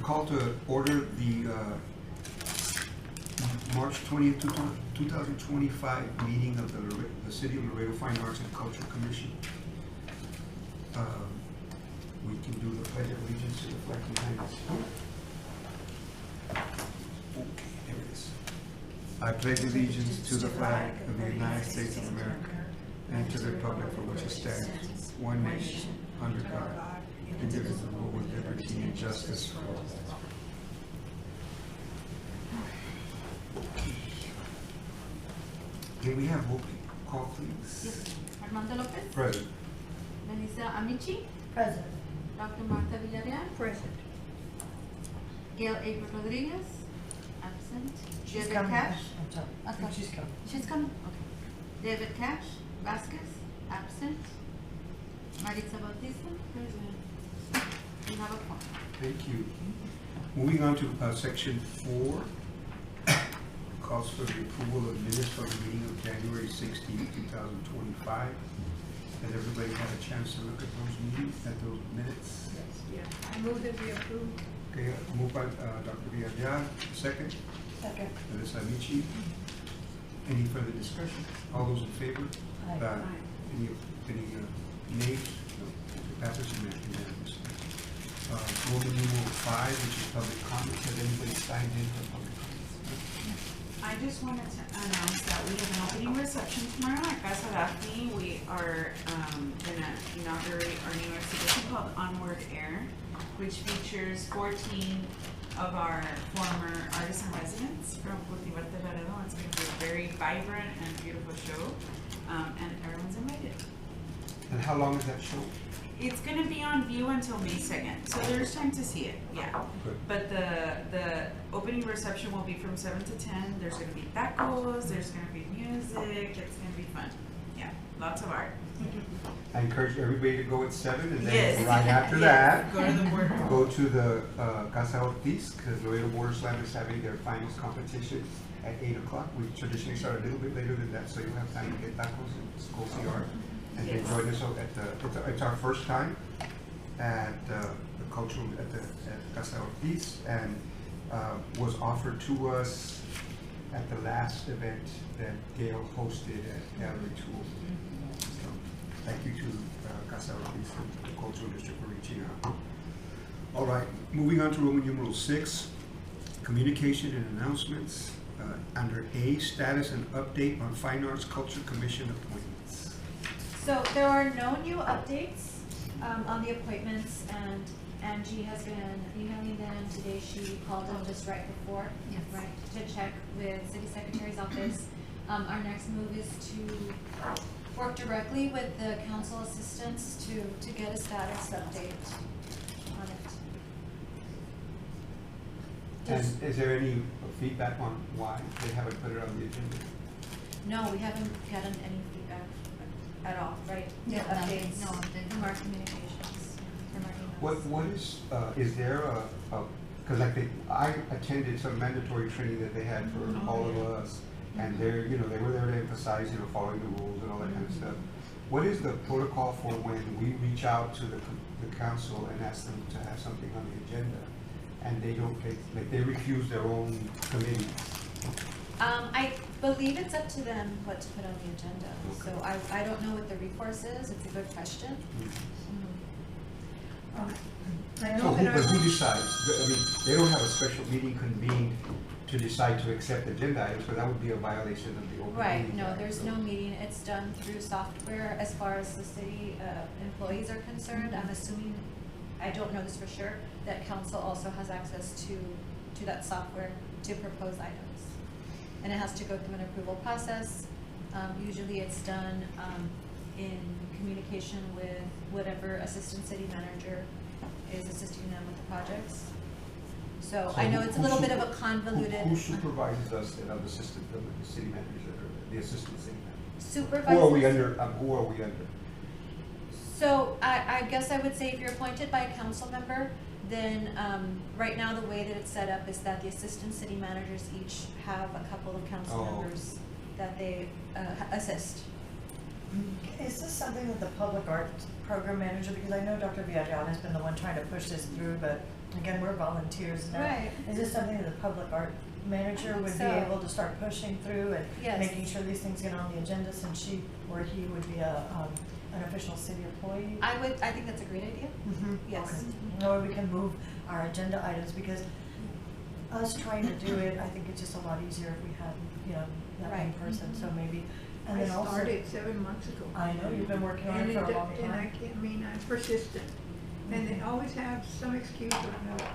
call to order the March 20th, 2025 meeting of the City of Laredo Fine Arts and Culture Commission. We can do the pledge of allegiance to the flag behind us. Okay, there it is. I pledge allegiance to the flag of the United States of America and to the republic for which it stands, one nation, under God, indivisible, with liberty and justice for all. Can we have roll call, please? Yes. Armando Lopez. Present. Melissa Amici. Present. Dr. Martha Villarreal. Present. Gail April Rodriguez. Absent. She's David coming. Cash. I'm sorry. Okay. She's coming. She's coming. Okay. David Cash. Vasquez. Absent. Maritza Bautista. Present. We have a quorum. Thank you. Moving on to section 4, calls for the approval of minutes from the meeting of January 16, 2025. Has everybody had a chance to look at those minutes? Yeah. I move that we approve. Okay, moved by Dr. Villarreal, second. Second. Melissa Amici. Any further discussion? All those in favor? Aye. Any nays? No. It passes unanimously. Roman numeral 5, which is public comments. Has anybody signed in for public comments? I just wanted to announce that we have an opening reception tomorrow at Casa Daphne. We are gonna inaugurate our new exhibition called Onward Air, which features 14 of our former artists and residents from Cultivarte Laredo. It's gonna be a very vibrant and beautiful show, and everyone's invited. And how long is that show? It's gonna be on view until May 2nd, so there's time to see it, yeah. Good. But the opening reception will be from 7 to 10. There's gonna be tacos, there's gonna be music, it's gonna be fun. Yeah, lots of art. I encourage everybody to go at 7, and then Yes. right after Yes. that, Go to the boardroom. go to the Casa Ortiz, because Laredo Border Slam is having their finals competition at 8 o'clock. We traditionally start a little bit later than that, so you'll have time to get tacos and go see art. And then Yes. join us it's our first time at the cultural, at Casa Ortiz, and was offered to us at the last event that Gail hosted at Gallery Tool. So, thank you to Casa Ortiz and the Cultural District for reaching out. All right, moving on to Roman numeral 6, communication and announcements. Under A, status and update on Fine Arts Culture Commission appointments. So there are no new updates on the appointments, and Angie has been emailing them. Today she called them just right before, Yes. right, to check with City Secretary's office. Our next move is to work directly with the council assistants to get a status update on it. And is there any feedback on why they haven't put it on the agenda? No, we haven't gotten any feedback at all, right? No, Updates no updates. from our communications, from our emails. What is there because I attended some mandatory training that they had for all of us, and they were there to emphasize, following the rules and all that kind of stuff. What is the protocol for when we reach out to the council and ask them to have something on the agenda, and they refuse their own committee? I believe it's up to them what to put on the agenda, Okay. so I don't know what the recourse is. It's a good question. I So know that who decides? I mean, they don't have a special meeting convened to decide to accept agenda items, so that would be a violation of the open Right, meeting no, act, there's so- no meeting. It's done through software as far as the city employees are concerned. I'm assuming, I don't know this for sure, that council also has access to that software to propose items. And it has to go through an approval process. Usually it's done in communication with whatever assistant city manager is assisting them with the projects. So I know it's a little bit of a convoluted. Who supervises us and the assistant, the city manager, or the assistant city manager? Supervises. Who are we under? Who are we under? So I guess I would say if you're appointed by a council member, then right now the way that it's set up is that the assistant city managers each have a couple of council Oh. members that they assist. Is this something that the public art program manager, because I know Dr. Villarreal has been the one trying to push this through, but again, we're volunteers now. Right. Is this something that the public art manager would be so. able to start pushing through and Yes. making sure these things get on the agenda, since she or he would be an official city employee? I think that's a great idea. Mhm. Yes. Okay. Or we can move our agenda items, because us trying to do it, I think it's just a lot easier if we had, that one Right. person, so maybe, and I then also. started 7 months ago. I know, you've been working on And it for a it- long And I time. can't, I mean, I'm persistent, and they always have some excuse or another.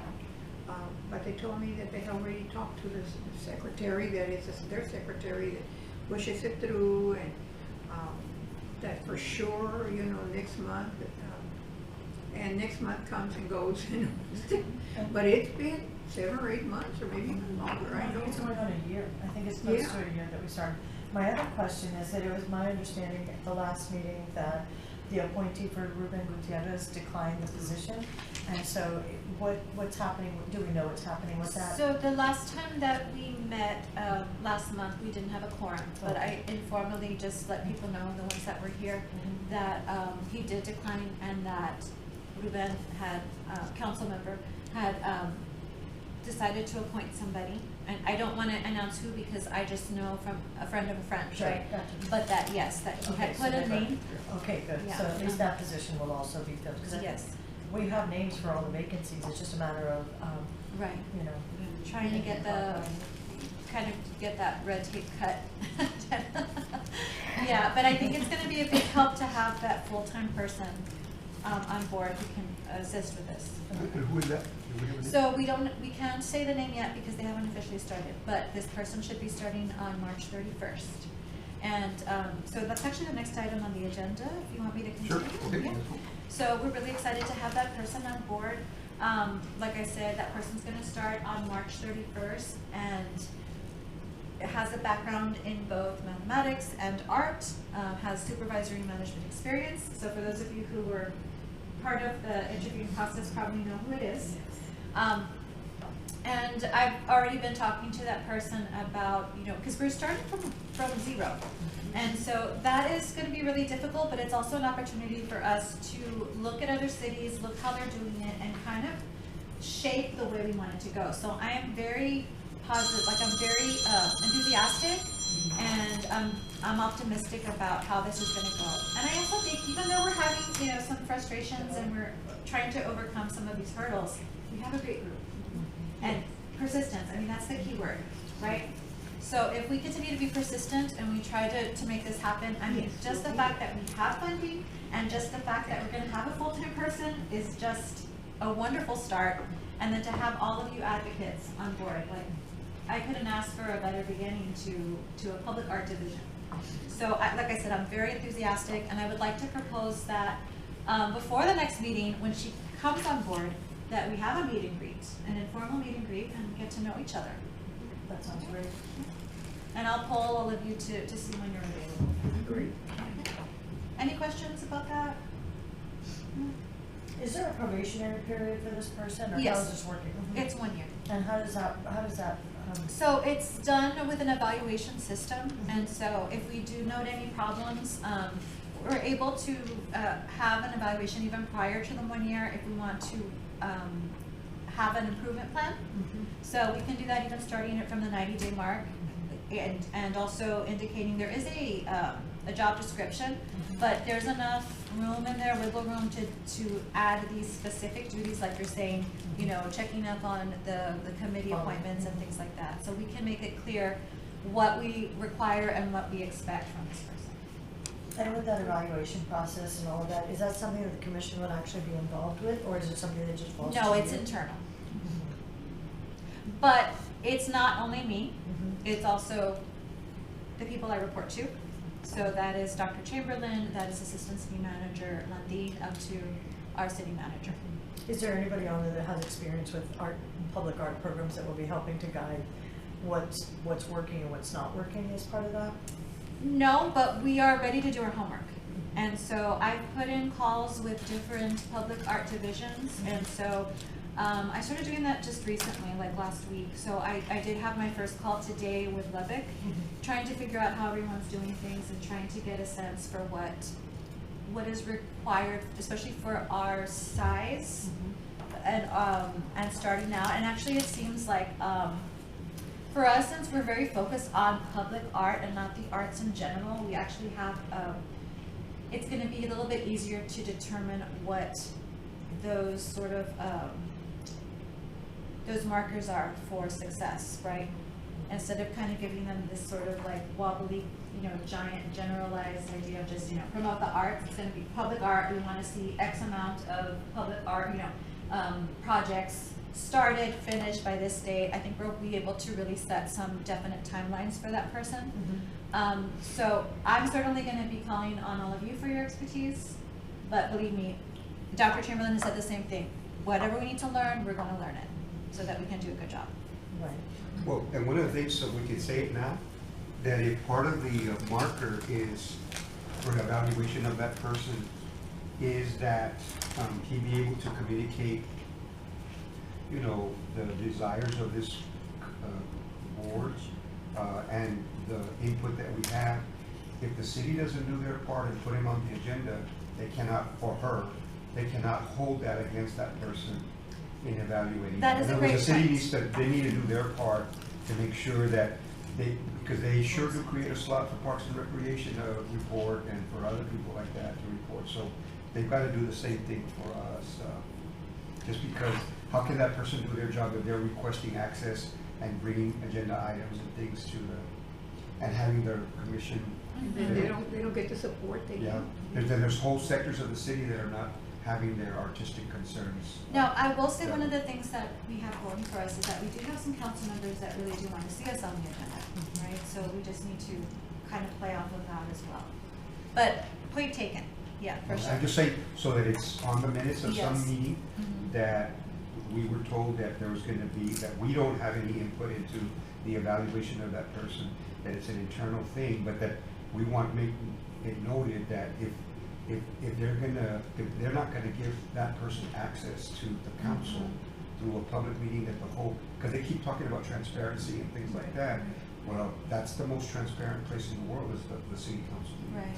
But they told me that they already talked to the secretary, that is their secretary, that pushes it through, and that for sure, next month, and next month comes and goes, but it's been 7 or 8 months, or maybe even longer, I I know. think it's going on a year. I think it's close Yeah. to a year that we started. My other question is that it was my understanding at the last meeting that the appointee for Ruben Gutierrez declined the position. And so what's happening, do we know what's happening with that? So the last time that we met, last month, we didn't have a quorum, but I informally just let people know, the ones that were here, Mhm. that, he did decline and that Ruben had, council member, had, decided to appoint somebody. And I don't wanna announce who because I just know from a friend of a friend, Sure, right? gotcha. But that, yes, that he Okay, had so put a they've got- name, Okay, good. Yeah. So at least that position will also be filled. 'Cause I think yes, we have names for all the vacancies. It's just a matter of, right. you know. Trying to get the, kind of get that red tape cut. Yeah, but I think it's gonna be a big help to have that full-time person, on board who can assist with this. And who is that? Do we have a name? So we can't say the name yet because they haven't officially started, but this person should be starting on March 31st. And, so that's actually the next item on the agenda, if you want me to Sure, continue. okay, Yeah. that's cool. So we're really excited to have that person on board. Like I said, that person's gonna start on March 31st and has a background in both mathematics and art, has supervisory management experience. So for those of you who were part of the interviewing process probably know who it is. And I've already been talking to that person about, because we're starting from zero. And so that is gonna be really difficult, but it's also an opportunity for us to look at other cities, look how they're doing it, and kind of shape the way we want it to go. So I am very positive, I'm very enthusiastic, and I'm optimistic about how this is gonna go. And I also think, even though we're having, some frustrations and we're trying to overcome some of these hurdles, we have a great group. And persistence, that's the key word, right? So if we continue to be persistent and we try to make this happen, just the fact that we have funding and just the fact that we're gonna have a full-time person is just a wonderful start. And then to have all of you advocates on board, I couldn't ask for a better beginning to a public art division. So like I said, I'm very enthusiastic and I would like to propose that before the next meeting, when she comes on board, that we have a meet and greet, an informal meet and greet, and get to know each other. That sounds great. And I'll poll all of you to see when you're available. Great. Any questions about that? Is there a probationary period for this person, or Yes. how is this working? It's 1 year. And how does that, So it's done with an evaluation system, and so if we do note any problems, we're able to have an evaluation even prior to the 1 year if we want to have an improvement plan. So we can do that even starting it from the 90-day mark, and also indicating there is a job description, but there's enough room in there, wiggle room to add these specific duties, like you're saying, checking up on the committee appointments and things like that. So we can make it clear what we require and what we expect from this person. and with that evaluation process and all of that, is that something that the commission would actually be involved with, or is it something that just falls to you? No, it's internal. But it's not only me, it's also the people I report to. So that is Dr. Chamberlain, that is Assistant City Manager Landine, up to our city manager. Is there anybody on there that has experience with public art programs that will be helping to guide what's working and what's not working as part of that? No, but we are ready to do our homework. And so I've put in calls with different public art divisions, and so I started doing that just recently, like last week. So I did have my first call today with Lubbock, trying to figure out how everyone's doing things and trying to get a sense for what is required, especially for our size and starting out. And actually it seems like for us, since we're very focused on public art and not the arts in general, we actually have, it's gonna be a little bit easier to determine what those sort of, those markers are for success, right? Instead of kind of giving them this sort of like wobbly, giant generalized idea of just, promote the arts, it's gonna be public art, we wanna see X amount of public art, projects started, finished by this date. I think we'll be able to really set some definite timelines for that person. So I'm certainly gonna be calling on all of you for your expertise, but believe me, Dr. Chamberlain has said the same thing. Whatever we need to learn, we're gonna learn it so that we can do a good job. Right. Well, and one of the things, so we can say it now, that if part of the marker is for the evaluation of that person, is that he be able to communicate, the desires of this board and the input that we have. If the city doesn't do their part and put him on the agenda, they cannot, or her, they cannot hold that against that person in evaluating. That is a great The city point. needs to, they need to do their part to make sure that because they sure do create a slot for Parks and Recreation to report and for other people like that to report. So they've got to do the same thing for us. Just because, how can that person do their job if they're requesting access and bringing agenda items and things to and having their commission? And they don't get the support they need. Yeah, there's whole sectors of the city that are not having their artistic concerns. Now, I will say one of the things that we have going for us is that we do have some council members that really do want to see us on the agenda, right? So we just need to kind of play off of that as well. But point taken, yeah, for sure. I'm just saying, so that it's on the minutes of some Yes. meeting, that we were told that there was gonna be, that we don't have any input into the evaluation of that person, that it's an internal thing, but that we want to make it noted that if they're not gonna give that person access to the council through a public meeting, that the whole, because they keep talking about transparency and things like that. Well, that's the most transparent place in the world is the city council meeting. Right.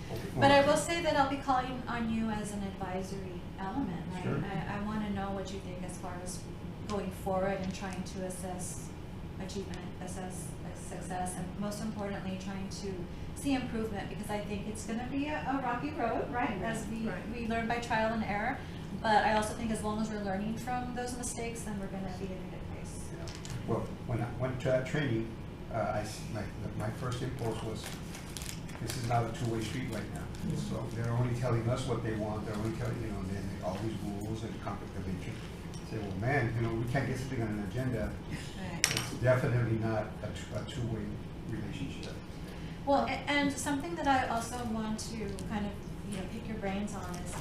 So, But I will say that I'll be calling on you as an advisory element, right? Sure. I want to know what you think as far as going forward and trying to assess achievement, assess success, and most importantly, trying to see improvement, because I think it's going to be a rocky road, right? As we learn by trial and error. But I also think as long as we're learning from those mistakes, then we're going to be in a good place. Well, when I went to that training, my first impulse was, this is not a two-way street right now. So they're only telling us what they want, they're only telling, and then all these rules and conflict of interest. Say, well, man, we can't get something on an agenda. Right. It's definitely not a two-way relationship. Well, and something that I also want to kind of, pick your brains on is,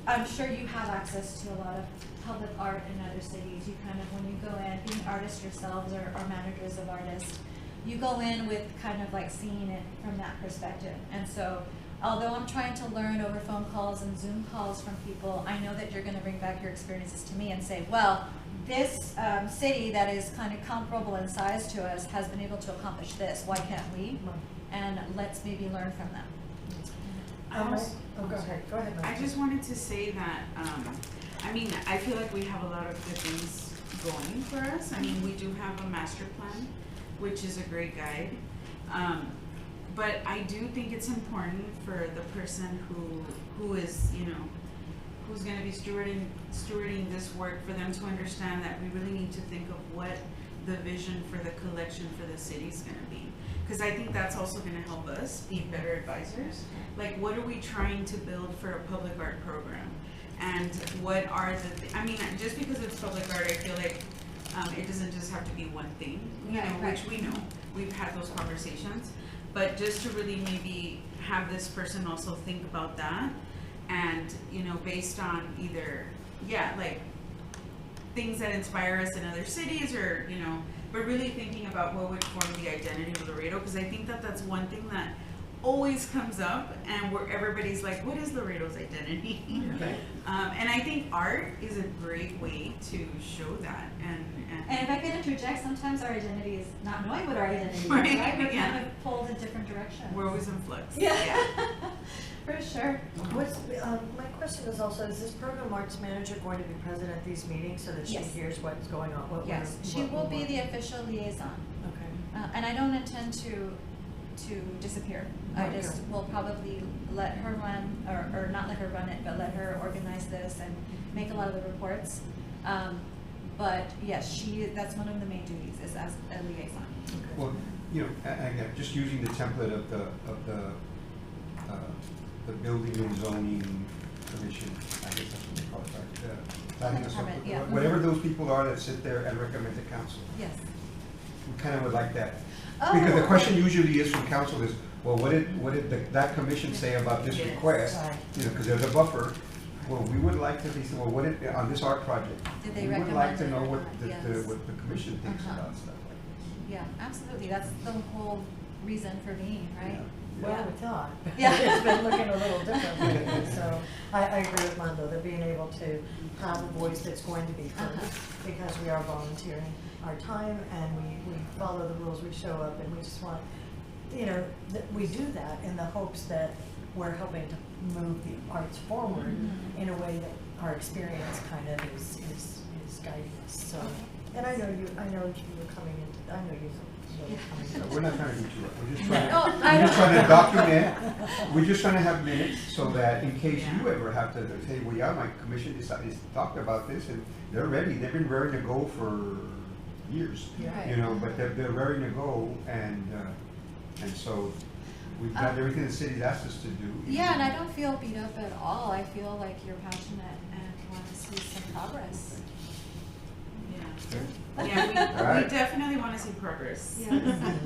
I'm sure you have access to a lot of public art in other cities. You kind of, when you go in, being artists yourselves or managers of artists, you go in with kind of like seeing it from that perspective. And so, although I'm trying to learn over phone calls and Zoom calls from people, I know that you're going to bring back your experiences to me and say, well, this city that is kind of comparable in size to us has been able to accomplish this. Why can't we? And let's maybe learn from them. Go ahead. I just wanted to say that, I feel like we have a lot of good things going for us. We do have a master plan, which is a great guide. But I do think it's important for the person who is, who's gonna be stewarding this work, for them to understand that we really need to think of what the vision for the collection for the city is gonna be. Because I think that's also gonna help us be better advisors. Like, what are we trying to build for a public art program? And what are just because it's public art, I feel like it doesn't just have to be one thing, which we know. We've had those conversations. But just to really maybe have this person also think about that, and, based on either, things that inspire us in other cities, or, but really thinking about what would form the identity of Laredo, because I think that that's one thing that always comes up, and where everybody's like, what is Laredo's identity? Right. And I think art is a great way to show that, and And if I can interject, sometimes our identity is not knowing what our identity is, Right, right? We're yeah. kind of pulled in different directions. we're always in flux. Yeah, for sure. What's, my question is also, is this program arts manager going to be present at these meetings so that she Yes. hears what's going on? Yes, she will be the official liaison. Okay. And I don't intend to disappear. I Okay. just will probably let her run, or not let her run it, but let her organize this and make a lot of the reports. But yes, that's one of the main duties, is as a liaison. Well, you know, again, just using the template of the building and zoning commission, I guess that's what they call it, right? Planning Department, associate, yeah. whatever those people are that sit there and recommend to council. Yes. We kind of would like that. Because the Oh, question usually is from council is, well, what did that commission say about this Yes. request? Right. You know, because there's a buffer. Well, we would like to, say, well, what did, on this art project? Did they We would like recommend to it know or what not? the, Yes. what the commission thinks Uh-huh. about stuff like this. Yeah, absolutely. That's the whole reason for being, right? Well, we thought. Yeah. It's been looking a little different lately, so I agree with Mando, that being able to have a voice that's going to be heard, because we are volunteering our time and we follow the rules, we show up, and we just want, you know, that we do that in the hopes that we're helping to move the arts forward Mhm. in a way that our experience kind of is guiding us, so. And I know you were coming into, I know you were coming So into. we're not trying to beat you up, we're just No, trying I to, we're just don't- trying to document, we're just trying to have minutes so that in case you Yeah. ever have to say, well, yeah, my commission decided, talked about this and they're ready, they've been raring to go for years. Yeah. You know, but they're raring to go and so we've done everything the city's asked us to do. Yeah, and I don't feel beat up at all. I feel like you're passionate and want to see some progress. Okay. Yeah, All we right. definitely want to see progress. Yes.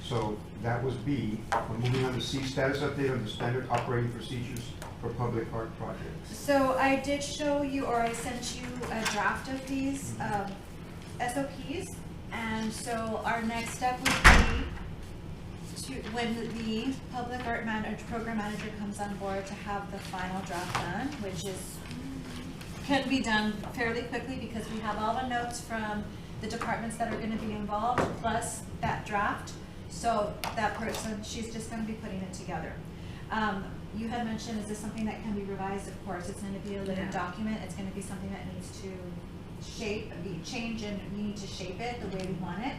So that was B. We're moving on to C, status update on the standard operating procedures for public art projects. So I did show you, or I sent you a draft of these SOPs. And so our next step would be to, when the public art program manager comes on board, to have the final draft done, which can be done fairly quickly because we have all the notes from the departments that are going to be involved, plus that draft. So that person, she's just going to be putting it together. You had mentioned, is this something that can be revised? Of course, it's going to be a living Yeah. document. It's going to be something that needs to change, and we need to shape it the way we want it,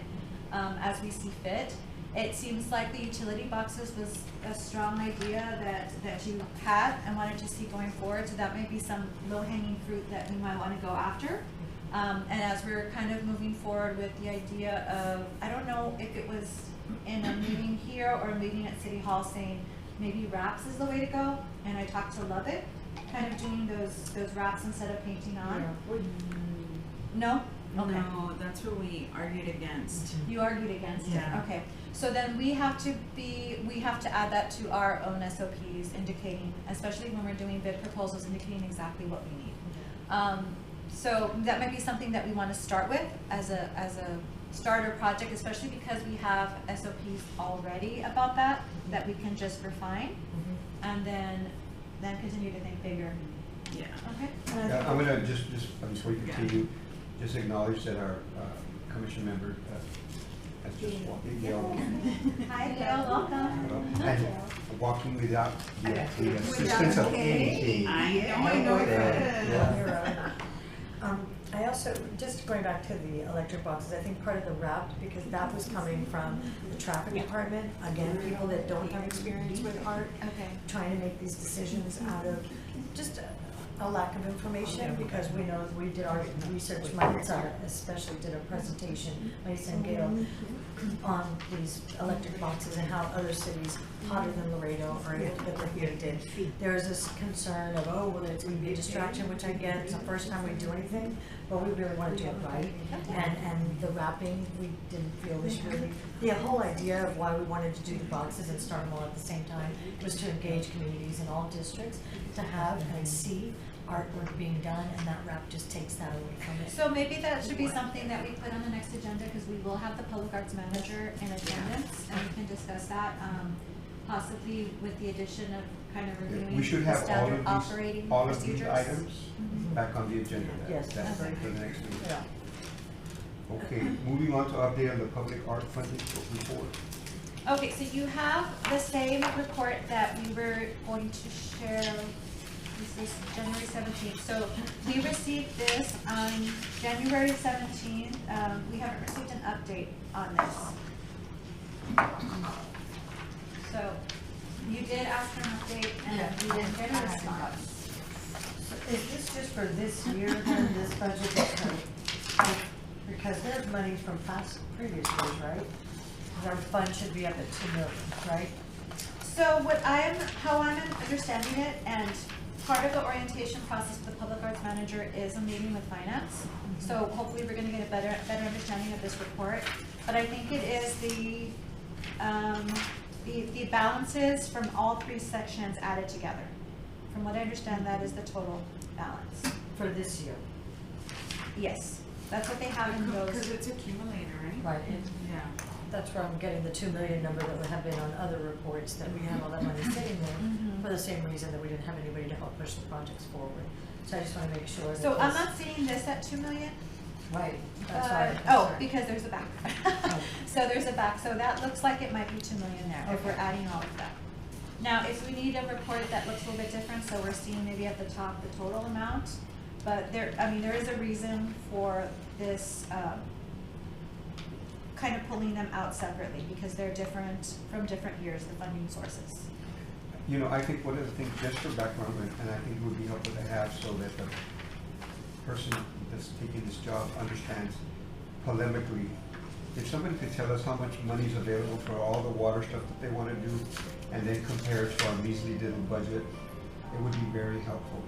as we see fit. It seems like the utility boxes was a strong idea that you had and wanted to see going forward. So that might be some low-hanging fruit that we might want to go after. And as we're kind of moving forward with the idea of, I don't know if it was in a meeting here or a meeting at City Hall saying maybe wraps is the way to go. And I talked to Lubbock, kind of doing those wraps instead of painting on. No? Okay. No, that's what we argued against. You argued against it, Yeah. okay. So then we have to add that to our own SOPs, indicating, especially when we're doing bid proposals, indicating exactly what we need. So that might be something that we want to start with as a starter project, especially because we have SOPs already about that we can just refine, and then continue to think bigger. Yeah. Okay? Yeah, I'm gonna just before you continue, just acknowledge that our commission member has just walked in, Gail. Hi, Gail, welcome. And walking without the assistance of anything. I know it. Yeah. I also, just going back to the electric boxes, I think part of the wrap, because that was coming from the traffic department, again, people that don't have experience with art, Okay. trying to make these decisions out of just a lack of information, because we know we did our research, Maritza especially did a presentation, Maritza and Gail, on these electric boxes and how other cities hotter than Laredo are able to get the heat did. There was this concern of, oh, well, it's gonna be a distraction, which I get, it's the first time we do anything, but we really wanna do it right. And the wrapping, we didn't feel was really, the whole idea of why we wanted to do the boxes and start them all at the same time was to engage communities in all districts, to have and see artwork being done, and that wrap just takes that away from it. So maybe that should be something that we put on the next agenda, because we will have the public arts manager in attendance, and we can discuss that. possibly with the addition of kind of reviewing We should the have standard operating all of procedures. these items back on the agenda. Yes. That's Okay. for the next meeting. Yeah. Okay, moving on to update on the public art funding report. Okay, so you have the same report that we were going to share, this is January 17th. So we received this on January 17th. We haven't received an update on this. So you did ask for an update and we didn't get a response. So is this just for this year, then, this budget? Because there's money from previous years, right? 'Cause our fund should be up at 2 million, right? So how I'm understanding it, and part of the orientation process for the public arts manager is a meeting with finance. So hopefully we're gonna get a better understanding of this report. But I think it is the balances from all three sections added together. From what I understand, that is the total balance. For this year. Yes, that's what they have in Because those. it's accumulator, right? Right, and Yeah. that's where I'm getting the 2 million number that would have been on other reports, that we have all that money sitting there, Mhm. for the same reason that we didn't have anybody to help push the projects forward. So I just wanna make sure that So I'm this- not seeing this at 2 million. Right, that's why I'm Oh, concerned. because there's a back. Oh. So there's a back, so that looks like it might be 2 million there, if we're Okay. adding all of that. Now, if we need a report that looks a little bit different, so we're seeing maybe at the top the total amount, but there is a reason for this, kind of pulling them out separately, because they're different from different years, the funding sources. You know, I think one of the things, just for background, and I think it would be helpful to have so that the person that's taking this job understands polemically. If somebody could tell us how much money is available for all the water stuff that they want to do, and then compare it to our measly little budget, it would be very helpful.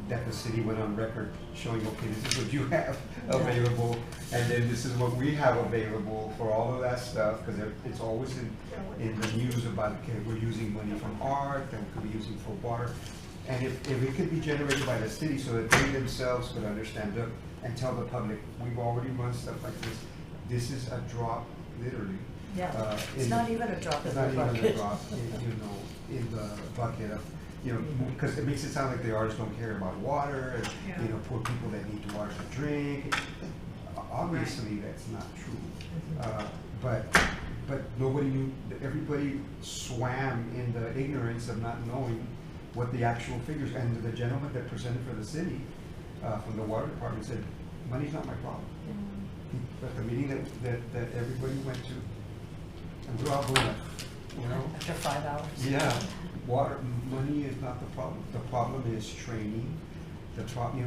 That the city went on record showing, okay, this is what you have available, and then this is what we have available for all of that stuff, because it's always in the news about, okay, we're using money from art, that we could be using for water. And if it could be generated by the city so that they themselves could understand it and tell the public, we've already run stuff like this. This is a drop, literally. Yeah, it's in- not even a drop in It's the not even a bucket. drop, in the bucket of, because it makes it sound like the artists don't care about water and, poor people that need water to drink. Obviously, that's not true. But nobody knew, everybody swam in the ignorance of not knowing what the actual figures, and the gentleman that presented for the city, from the water department said, money's not my problem. At the meeting that everybody went to, and we're all going, After 5 hours. yeah, money is not the problem. The problem is training.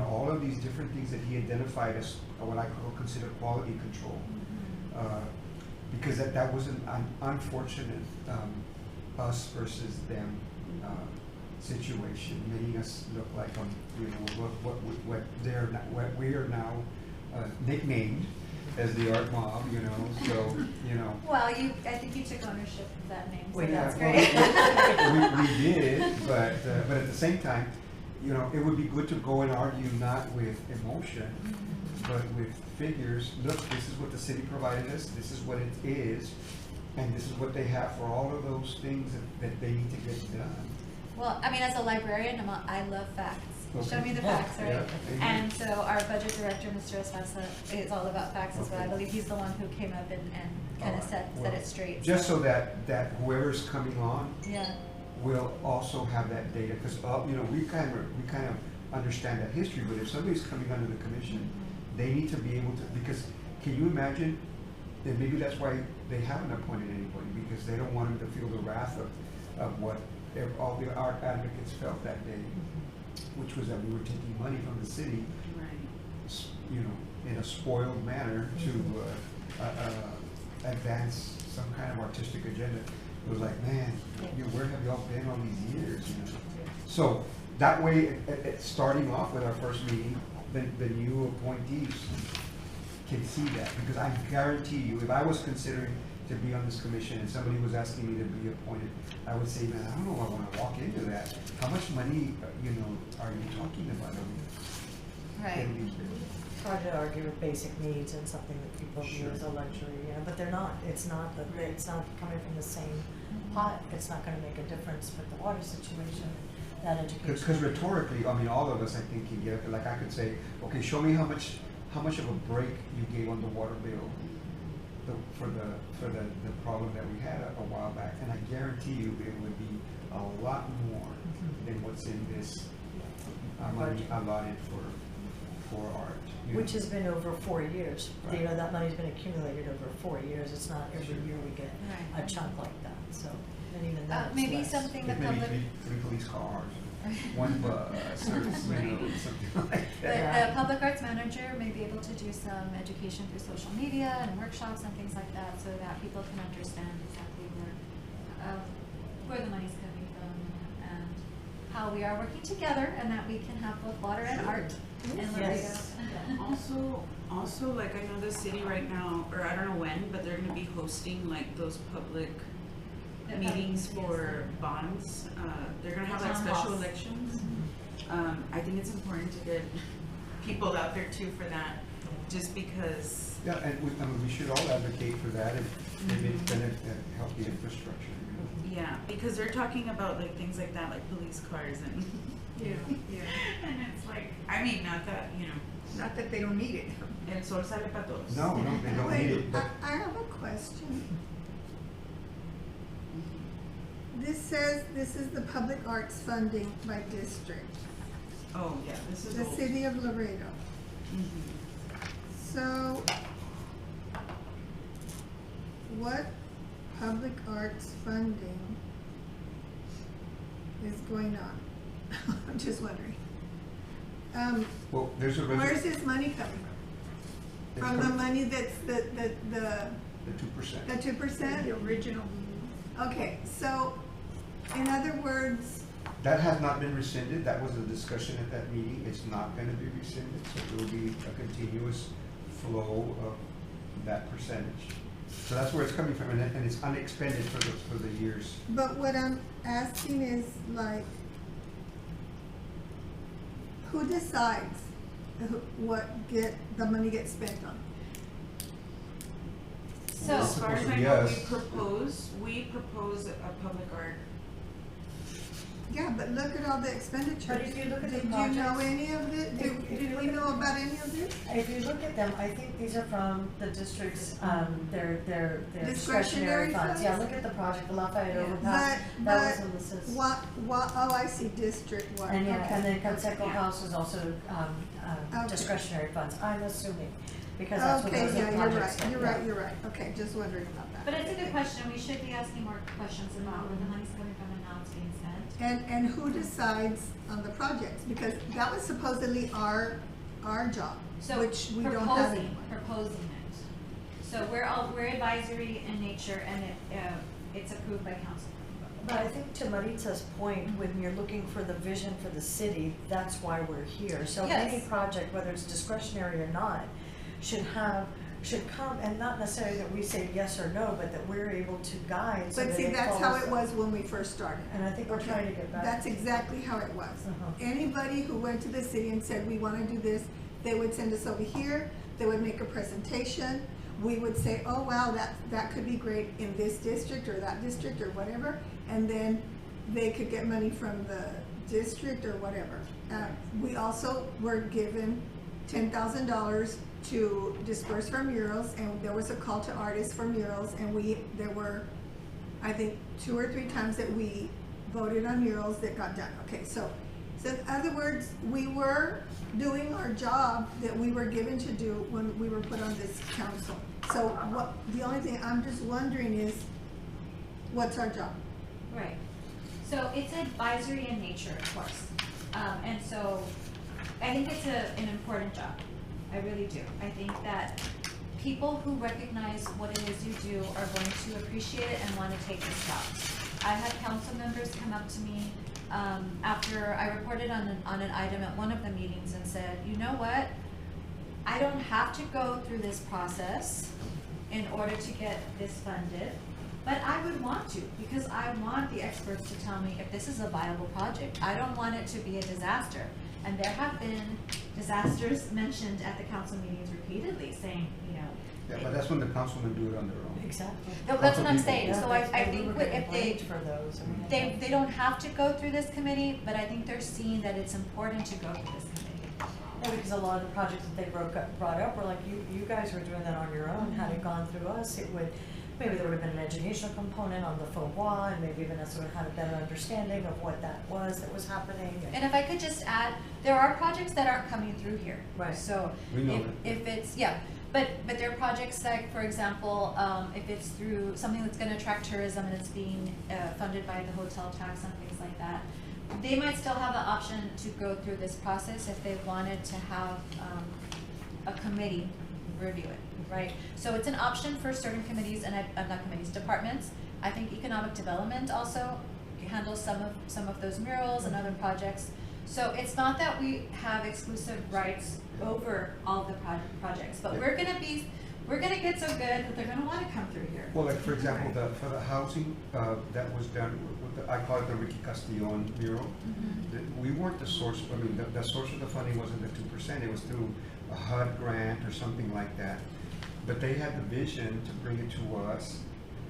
All of these different things that he identified as what I consider quality control. Because that was an unfortunate us versus them situation, making us look like what we are now nicknamed as the art mob. So. Well, I think you took ownership of that name, so Well, yeah, that's well, great. we did, but at the same time, it would be good to go and argue not with emotion, but with figures. Look, this is what the city provided us, this is what it is, and this is what they have for all of those things that they need to get done. Well, as a librarian, I love facts. Show Okay. me the Yeah. facts, right? Yeah. And so our budget director, Mr. Espasa, is all about facts as well. I Okay. believe he's the one who came up and kind of set it straight. Just so that whoever's coming on Yeah. will also have that data, because, we kind of understand that history, but if somebody's coming under the commission, they need to be able to, because can you imagine, and maybe that's why they haven't appointed anybody, because they don't want them to feel the wrath of what all the art advocates felt that day, which was that we were taking money from the city, Right. in a spoiled manner to advance some kind of artistic agenda. It was like, man, where have y'all been all these years? So that way, starting off with our first meeting, the new appointees can see that, because I guarantee you, if I was considering to be on this commission and somebody was asking me to be appointed, I would say, man, I don't know if I want to walk into that. How much money, are you talking about? Right. It's hard to argue with basic needs and something that people view as a luxury, but they're not. It's not coming from the same pot, it's not gonna make a difference with the water situation, that education. Because rhetorically, I mean, all of us, I think, can get, like, I could say, okay, show me how much of a break you gave on the water bill for the problem that we had a while back, and I guarantee you it would be a lot more than what's in this money allotted for art. you Which know. has been over 4 years. You Right. know, that money's been accumulated over 4 years. It's not every year we get Right. a chunk like that, so, and even that's Maybe less. something the Like maybe public, three police cars, one bus, or you know, something like the, that. the public arts manager may be able to do some education through social media and workshops and things like that, so that people can understand exactly where the money's coming from and how we are working together, and that we can have both water and art in Laredo. Yes. Also, like, I know the city right now, or I don't know when, but they're gonna be hosting like those public The meetings public, for yes. bonds. They're gonna have The like town special halls. elections. I think it's important to get people out there too for that, just because, Yeah, and I mean, we should all advocate for that, and maybe it's gonna help the infrastructure, you know. yeah, because they're talking about like things like that, like police cars and, Yeah, yeah. and it's like, I mean, not that, you know, Not that they don't need it. el sol sale para todos. No, they don't need it, but I have a question. This says this is the public arts funding by district, Oh, yeah, this is the old. city of Laredo. Mhm. So, what public arts funding is going on? I'm just wondering. well, there's a Where's resolution. this money coming It's from? From the coming- money that's the The 2%. 2%? The original. Okay, so, in other words, That has not been rescinded, that was a discussion at that meeting, it's not gonna be rescinded, so it will be a continuous flow of that percentage. So that's where it's coming from, and it's unexpended for the years. but what I'm asking is like, who decides what the money gets spent on? So, As far as supposed to I be know, us. we propose a public art. Yeah, but look at all the expenditures. But if you look at the Did you know projects- any of it? If you Did look we at know the- about any of this? If you look at them, I think these are from the district's, their Discretionary discretionary funds. Yeah, funds? look at the project, the Lafayette Yeah. overpass, But, that but, was Alyssa's. oh, I see, district one, And yeah, okay. and then Conseco Yeah. House was also, Okay. discretionary funds, I'm assuming, because that's what Okay, those yeah, are you're projects. right, that- you're yeah. right, you're right, okay, just wondering about that. but it's a good question, we should be asking more questions about where the money's coming from and how it's being spent. And who decides on the projects? Because that was supposedly our job, So which we don't have anymore. proposing it. So we're advisory in nature, and it's approved by council. But I think to Maritza's point, when you're looking for the vision for the city, that's why we're here. So any Yes. project, whether it's discretionary or not, should come, and not necessarily that we say yes or no, but that we're able to guide so But that see, it that's how follows it was when we first started. And I think we're trying to get back. That's exactly how it was. Uh-huh. Anybody who went to the city and said, we wanna do this, they would send us over here, they would make a presentation. We would say, oh, wow, that could be great in this district or that district or whatever. And then they could get money from the district or whatever. We also were given $10,000 to disperse for murals, and there was a call to artists for murals, and there were, I think, 2 or 3 times that we voted on murals that got done. Okay, so in other words, we were doing our job that we were given to do when we were put on this council. So the only thing I'm just wondering is, what's our job? Right. So it's advisory in nature, of course. And so I think it's an important job. I really do. I think that people who recognize what it is you do are going to appreciate it and want to take this job. I had council members come up to me after I reported on an item at one of the meetings and said, you know what? I don't have to go through this process in order to get this funded, but I would want to, because I want the experts to tell me if this is a viable project. I don't want it to be a disaster. And there have been disasters mentioned at the council meetings repeatedly, saying, you know, Yeah, but that's when the councilmen do it on their own. Exactly. No, that's what I'm Council saying, people. so Yeah, I we think were what- getting if they, blamed for those. I mean, they don't have to go through this committee, but I think they're seeing that it's important to go through this committee. Yeah, because a lot of the projects that they brought up were like, you guys were doing that on your own. Had it gone through us, it would, maybe there would have been an educational component on the faux moi, and maybe Vanessa would have had a better understanding of what that was happening. And if I could just add, there are projects that aren't coming through here. Right. So We know if it's, yeah, but there are projects like, for example, if it's through something that's gonna attract tourism and it's being funded by the hotel tax and things like that, they might still have the option to go through this process if they wanted to have a committee review it, right? So it's an option for certain committees and not committees, departments. I think economic development also handles some of those murals and other projects. So it's not that we have exclusive rights over all the projects, but we're gonna get so good that they're gonna wanna come through here. Well, like, for example, for the housing, that was done with I call it the Ricky Castillon mural. We weren't the source, I mean, the source of the funding wasn't the 2%, it was through a HUD grant or something like that. But they had the vision to bring it to us.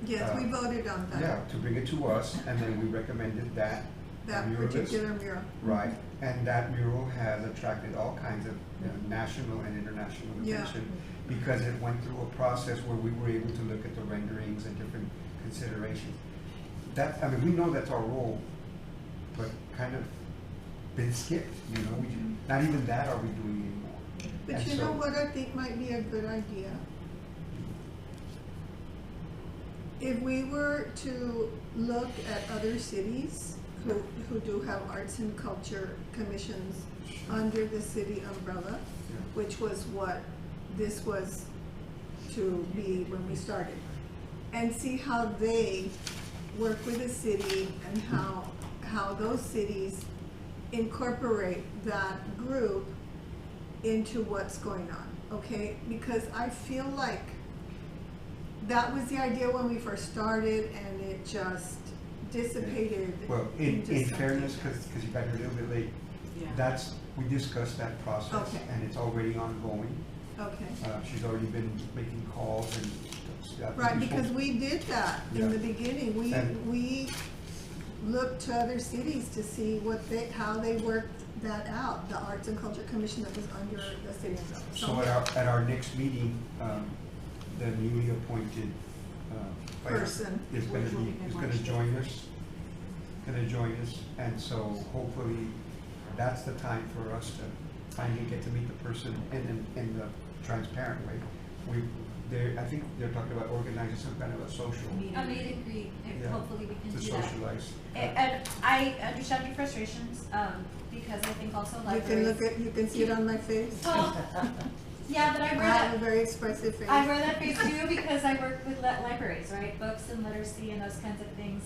Yes, we voted on that. Yeah, to bring it to us, and then we recommended that That muralist. particular mural. Right, and that mural has attracted all kinds of national and international Yeah. attention because it went through a process where we were able to look at the renderings and different considerations. That, I mean, we know that's our role, but kind of been skipped, you know, not even that are we doing anymore. But And you so- know what I think might be a good idea? If we were to look at other cities who do have arts and culture commissions under the city umbrella, Yeah. which was what this was to be when we started, and see how they work with the city and how those cities incorporate that group into what's going on, okay? Because I feel like that was the idea when we first started and it just dissipated. Well, into in something fairness, else. because you got here a little bit late, Yeah. we discussed that process Okay. and it's already ongoing. Okay, She's already been making calls and. right, because we did that in the Yeah. beginning. And- We looked to other cities to see how they worked that out, the Arts and Culture Commission that was under the city umbrella. So at our next meeting, the newly appointed, Person. is gonna join us. And so hopefully that's the time for us to finally get to meet the person in the transparent way. I think they're talking about organizing some kind of a social, A meet and greet, Yeah. hopefully we can to do that. socialize. And I understand your frustrations, because I think also libraries. You can see it on my face. Well, yeah, but I I wear have a that, very expressive face. I wear that face too because I work with libraries, right? Books and literacy and those kinds of things.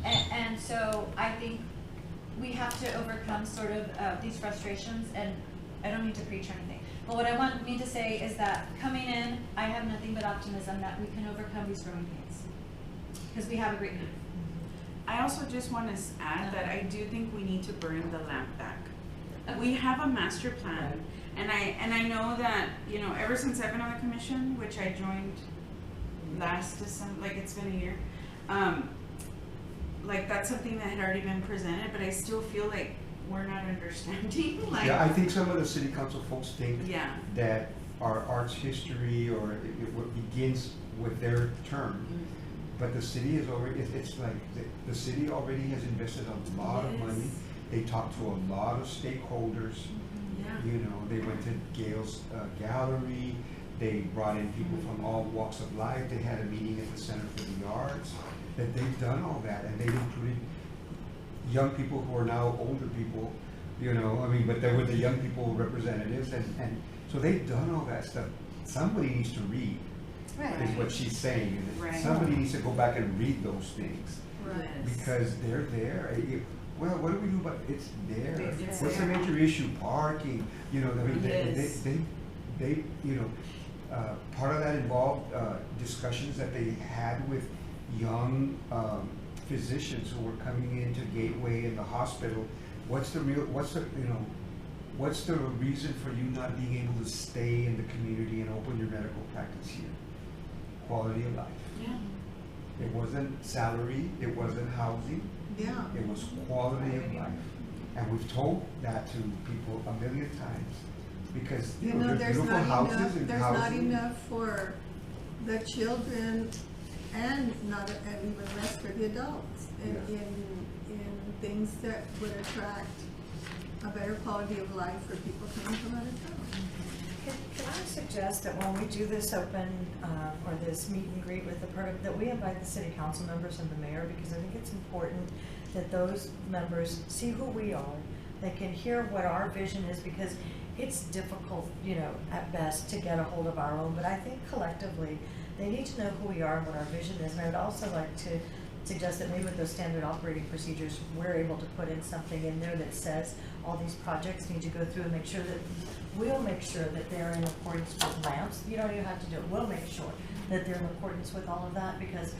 And so I think we have to overcome sort of these frustrations, and I don't need to preach or anything. But what I mean to say is that coming in, I have nothing but optimism that we can overcome these growing pains. Because we have a great need. I also just want to add that I do think we need to bring the lamp back. We have a master plan, and I know that, you know, ever since I've been on the commission, which I joined last December, like it's been a year, like that's something that had already been presented, but I still feel like we're not understanding, like. Yeah, I think some of the city council folks think Yeah. that our arts history or it begins with their term. But the city is already, it's like, the city already has invested a lot of money. Yes. They talked to a lot of stakeholders. Yeah. You know, they went to Gale's gallery, they brought in people from all walks of life, they had a meeting at the Center for the Arts, that they've done all that, and they've included young people who are now older people, you know, I mean, but they were the young people representatives, and so they've done all that stuff. Somebody needs to read, is what she's saying. Right. Somebody needs to go back and read those things, Right. Yes. because they're there. Well, what do we do about it? It's there. It's What's the there. major issue? Parking, you know, I mean, Yes. they, you know, part of that involved discussions that they had with young physicians who were coming into Gateway and the hospital. What's the, you know, what's the reason for you not being able to stay in the community and open your medical practice here? Quality of life. Yeah. It wasn't salary, it wasn't housing, Yeah. it was quality of life. And we've told that to people a million times, because, You know, there's there's beautiful not houses enough, and there's not housing. enough for the children and not, and even less for the adults in, Yeah. in things that would attract a better quality of life for people coming from out of town. Can I suggest that when we do this open, or this meet and greet with the program, that we invite the city council members and the mayor, because I think it's important that those members see who we are, they can hear what our vision is, because it's difficult, you know, at best to get a hold of our own, but I think collectively, they need to know who we are and what our vision is, and I would also like to suggest that maybe with those standard operating procedures, we're able to put in something in there that says all these projects need to go through and make sure that, we'll make sure that they're in accordance with LAMPS. You don't even have to do it, we'll make sure that they're in accordance with all of that, because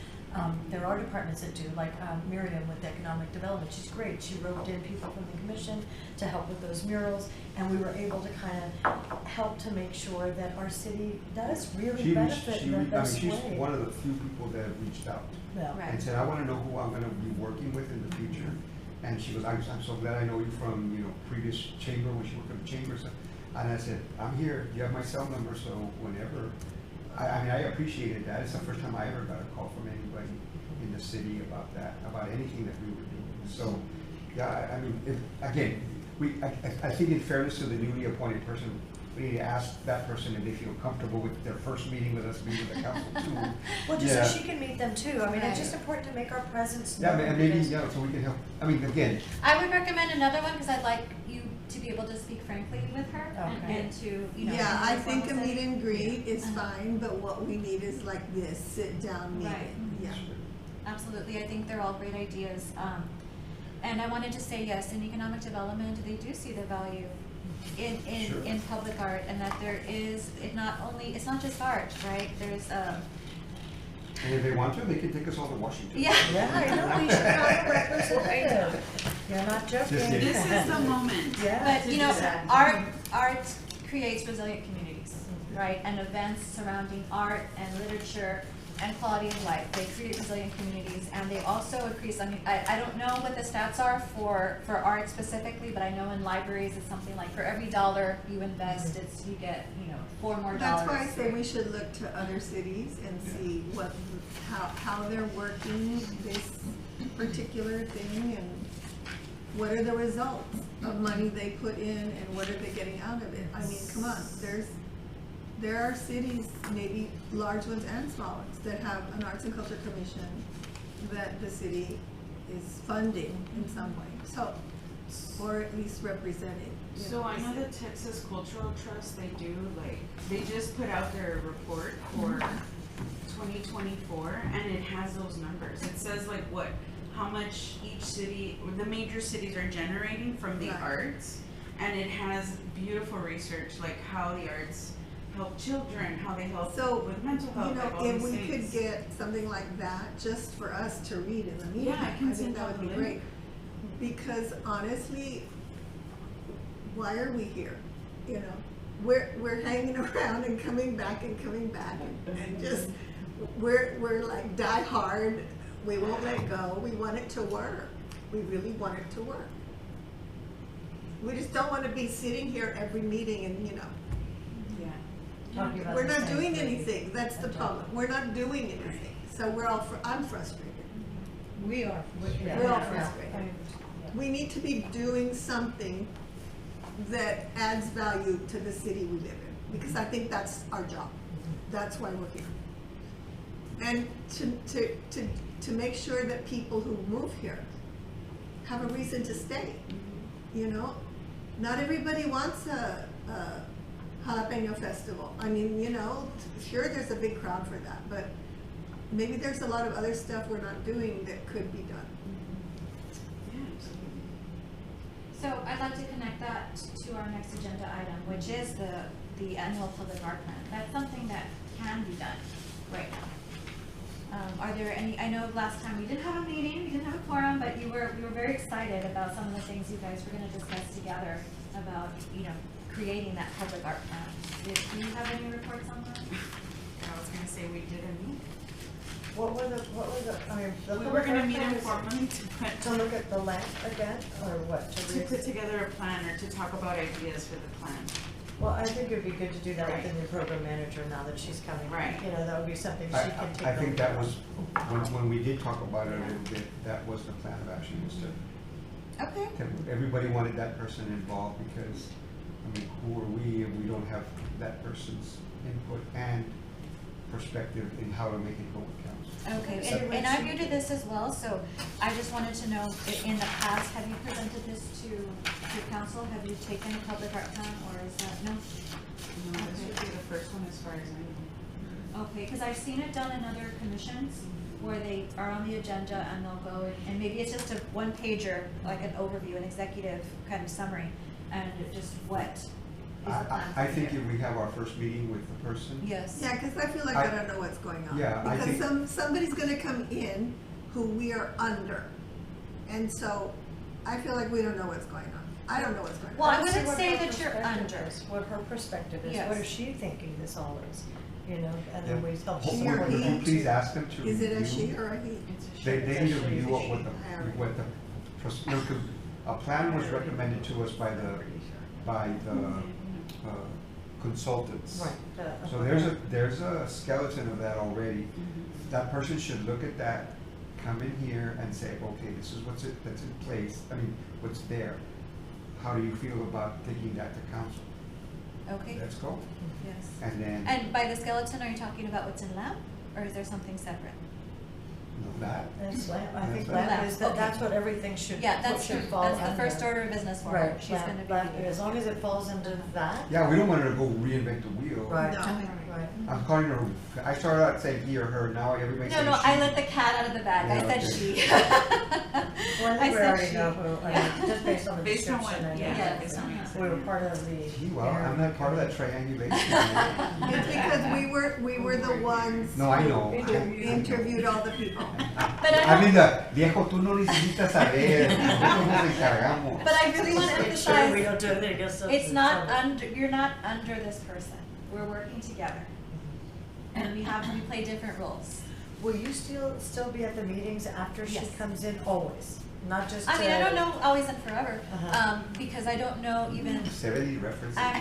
there are departments that do, like Miriam with economic development, she's great. She roped in people from the commission to help with those murals, and we were able to kind of help to make sure that our city does really benefit in the best way. She's one of the few people that have reached out Yeah. Right. and said, I wanna know who I'm gonna be working with in the future. And she goes, I'm so glad I know you from, you know, previous chamber, when she worked in the chamber. So, and I said, I'm here, you have my cell number, so whenever, I mean, I appreciated that. It's the first time I ever got a call from anybody in the city about that, about anything that we were doing. So, yeah, I mean, again, I think in fairness to the newly appointed person, we need to ask that person if they feel comfortable with their first meeting with us, meeting with the council too. Well, just Yeah. so she can meet them too. I mean, it's Right. just important to make our presence Yeah, known. and maybe, because- yeah, so we can help. I mean, again, I would recommend another one, because I'd like you to be able to speak frankly with her Okay. and to, you know. Yeah, in I a think a formal meet setting. and greet is Uh-huh. fine, but what we need is like this, sit down Right. meeting, yeah. Absolutely, I think they're all great ideas. And I wanted to say, yes, in economic development, they do see the value Sure. in public art, and that there is, it's not just art, right? There's, and if they want to, they can take us all to Washington. yeah. Yeah, I know, we should have a representative. You're not joking. Just kidding. This is the moment. Yeah. But, to you do know, that. art creates resilient communities, right? And events surrounding art and literature and quality of life, they create resilient communities, and they also increase, I mean, I don't know what the stats are for art specifically, but I know in libraries, it's something like for every $1 you invest, you get, $4 more. That's why I say we should look to other cities and see how they're working this particular thing, and what are the results of money they put in, and what are they getting out of it. I mean, come on, there are cities, maybe large ones and small ones, that have an arts and culture commission that the city is funding in some way, so, or at least representing. you So I know the the Texas Cultural Trust, they just put out their report for 2024, and it has those numbers. It says how much each city, or the major cities are generating from the Right. arts, and it has beautiful research, like how the arts help children, how they help So, with mental health, you know, like all if these we could things. get something like that just for us to read in the meeting, Yeah, I can I think send that would out be the great. link. Because honestly, why are we here? You know, we're hanging around and coming back and just, we're like die hard, we won't let go, we want it to work. We really want it to work. We just don't wanna be sitting here every meeting and, Yeah. Talking about we're the not same doing thing. anything, that's the problem, we're not doing anything, so I'm frustrated. We are. We're all frustrated. We need to be doing something that adds value to the city we live in, because I think that's our job, that's why we're here. And to make sure that people who move here have a reason to stay, you know? Not everybody wants a jalapeno festival. I mean, sure, there's a big crowd for that, but maybe there's a lot of other stuff we're not doing that could be done. Yeah, absolutely. So I'd like to connect that to our next agenda item, which is the annual public art plan. That's something that can be done right now. Are there any, I know last time we didn't have a meeting, we didn't have a quorum, but we were very excited about some of the things you guys were gonna discuss together. about, creating that public art plan. Do you have any reports on that? I was gonna say we didn't meet. What were the, I mean, the. We were gonna public meet art plan is informally To look at the land again, or what? to put together a plan or to talk about ideas for the plan. Well, I think it'd be good to do that with Right. the new program manager now that she's coming. Right. That would be something she I, can take. I think that over. was, when we did talk about it a little bit, that was the plan of action, was to, Okay. everybody wanted that person involved because, I mean, who are we if we don't have that person's input and perspective in how to make it go with council? Okay, and I'm new to this as well, so I just wanted to know, in the past, have you presented this to council? Have you taken a public art plan, or is that, no? No, this would be the first one as far as I know. Okay, because I've seen it done in other commissions where they are on the agenda and they'll go, and maybe it's just a one pager, like an overview, an executive kind of summary, and just what is the plan I for think the if year? we have our first meeting with the person. Yes. Yeah, cause I feel like I don't know what's going on. Yeah, I think- Because somebody's gonna come in who we are under. And so I feel like we don't know what's going on. I don't know what's going on. Well, I Let's see wouldn't what say her that you're perspective under. is, What her perspective is, Yes. what is she thinking this all is, and then we help She support or her. he? Would you please ask them to Is it a review- she or a he? It's a They short- need to review It's a what she. the, no, 'cause a plan was recommended to us by the consultants. Right. So there's a skeleton of that already. Mhm. That person should look at that, come in here and say, okay, this is that's in place, I mean, what's there. How do you feel about taking that to council? Okay, Let's go. yes. And then, And by the skeleton, are you talking about what's in lab, or is there something separate? that, That's lab, I That's think lab. lab is, Okay. that's what everything should, Yeah, that's should true, fall that's the under. first order of business for her, Right, she's lab, gonna be. lab, as long as it falls into that. yeah, we don't want her to go reinvent the wheel. Right, No. right. I'm calling her, I started out saying he or her, now everybody's No, saying no, I she. let the cat out of the bag, I Yeah, said okay. she. Well, I I think we said already she. know who, just based on the Based on description what, and. yeah, Yes. based on what you said. We were part of the. Gee, well, I'm not part of that triangulation. It's because we were the ones. No, I know. who interviewed all the people. But I mean, viejo, tú no necesitas saber, nosotros nos encargamos. But I really wanna Make sure we emphasize, don't do anything against us. it's not under, you're not under this person, we're working together. And we play different roles. Will you still be at the meetings after she Yes. comes in, always, not just? I mean, I don't know always and forever, Uh-huh. because I don't know even. 70 references. I